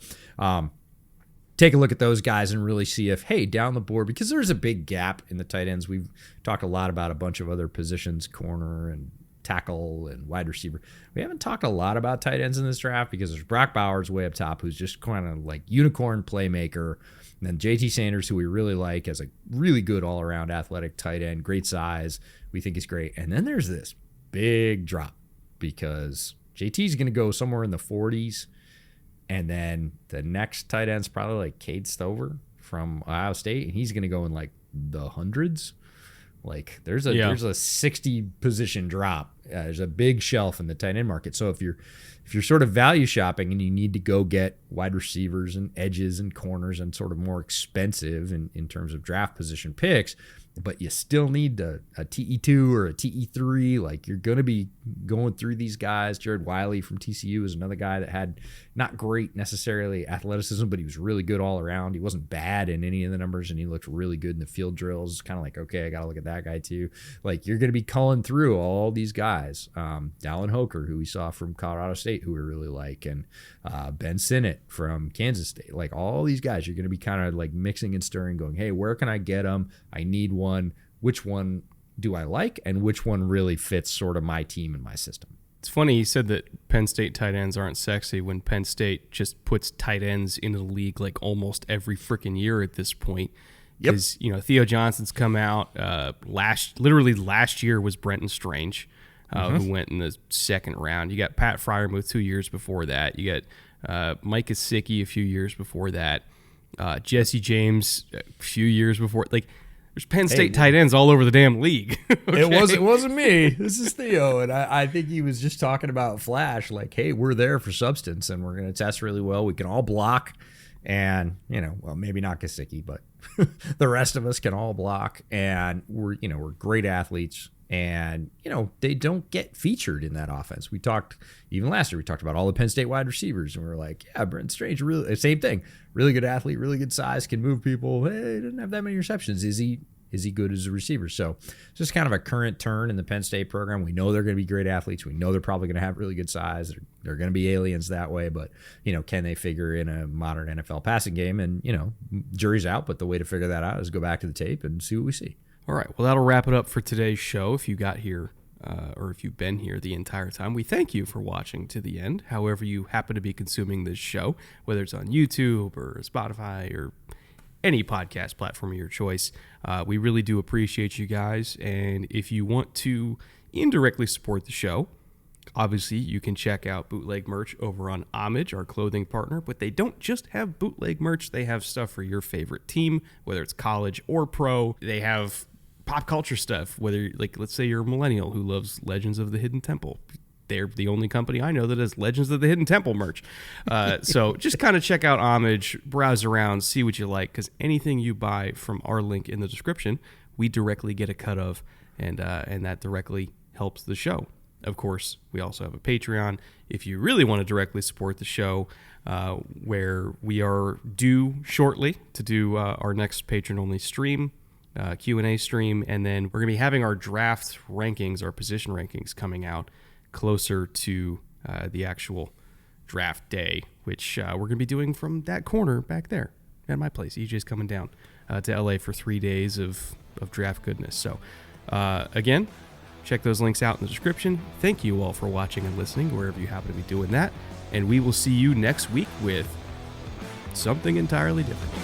take a look at those guys and really see if, hey, down the board, because there's a big gap in the tight ends. We've talked a lot about a bunch of other positions, corner and tackle and wide receiver. We haven't talked a lot about tight ends in this draft because there's Brock Bowers way up top, who's just kind of like unicorn playmaker. And then JT Sanders, who we really like as a really good all-around athletic tight end, great size. We think he's great. And then there's this big drop because JT's going to go somewhere in the 40s. And then the next tight end's probably like Cade Stover from Ohio State, and he's going to go in like the hundreds. Like there's a 60 position drop. There's a big shelf in the tight end market. So if you're sort of value shopping and you need to go get wide receivers and edges and corners and sort of more expensive in terms of draft position picks, but you still need a TE2 or a TE3. Like you're going to be going through these guys. Jared Wiley from TCU is another guy that had not great necessarily athleticism, but he was really good all around. He wasn't bad in any of the numbers, and he looked really good in the field drills. Kind of like, okay, I got to look at that guy too. Like you're going to be culling through all these guys. Dallin Hoker, who we saw from Colorado State, who we really like, and Ben Sinnott from Kansas State. Like all these guys, you're going to be kind of like mixing and stirring, going, hey, where can I get them? I need one. Which one do I like, and which one really fits sort of my team and my system? It's funny you said that Penn State tight ends aren't sexy when Penn State just puts tight ends into the league like almost every freaking year at this point. Because Theo Johnson's come out last year was Brenton Strange, who went in the second round. You got Pat Freiermuth 2 years before that. You got Mike Gesicki a few years before that. Jesse James a few years before. Like there's Penn State tight ends all over the damn league. Okay? It wasn't me. This is Theo, and I think he was just talking about Flash. Like, hey, we're there for substance, and we're going to test really well. We can all block, and well, maybe not Gesicki, but the rest of us can all block, and we're great athletes. And, they don't get featured in that offense. We talked, even last year, we talked about all the Penn State wide receivers. And we were like, yeah, Brenton Strange, really, same thing. Really good athlete, really good size, can move people. Hey, he doesn't have that many receptions. Is he good as a receiver? So it's just kind of a current turn in the Penn State program. We know they're going to be great athletes. We know they're probably going to have really good size. They're going to be aliens that way. But, can they figure in a modern NFL passing game? And, jury's out. But the way to figure that out is go back to the tape and see what we see. All right, well, that'll wrap it up for today's show. If you got here or if you've been here the entire time, we thank you for watching to the end, however you happen to be consuming this show, whether it's on YouTube or Spotify or any podcast platform of your choice. We really do appreciate you guys, and if you want to indirectly support the show, obviously you can check out Bootleg merch over on HOMAGE, our clothing partner, but they don't just have bootleg merch. They have stuff for your favorite team, whether it's college or pro. They have pop culture stuff, whether, like, let's say you're a millennial who loves Legends of the Hidden Temple. They're the only company I know that has Legends of the Hidden Temple merch. So just kind of check out HOMAGE, browse around, see what you like, because anything you buy from our link in the description, we directly get a cut of, and that directly helps the show. Of course, we also have a Patreon if you really want to directly support the show, where we are due shortly to do our next patron-only stream, Q&A stream, and then we're going to be having our draft rankings, our position rankings coming out closer to the actual draft day, which we're going to be doing from that corner back there at my place. EJ's coming down to LA for 3 days of draft goodness. So again, check those links out in the description. Thank you all for watching and listening wherever you happen to be doing that, and we will see you next week with something entirely different.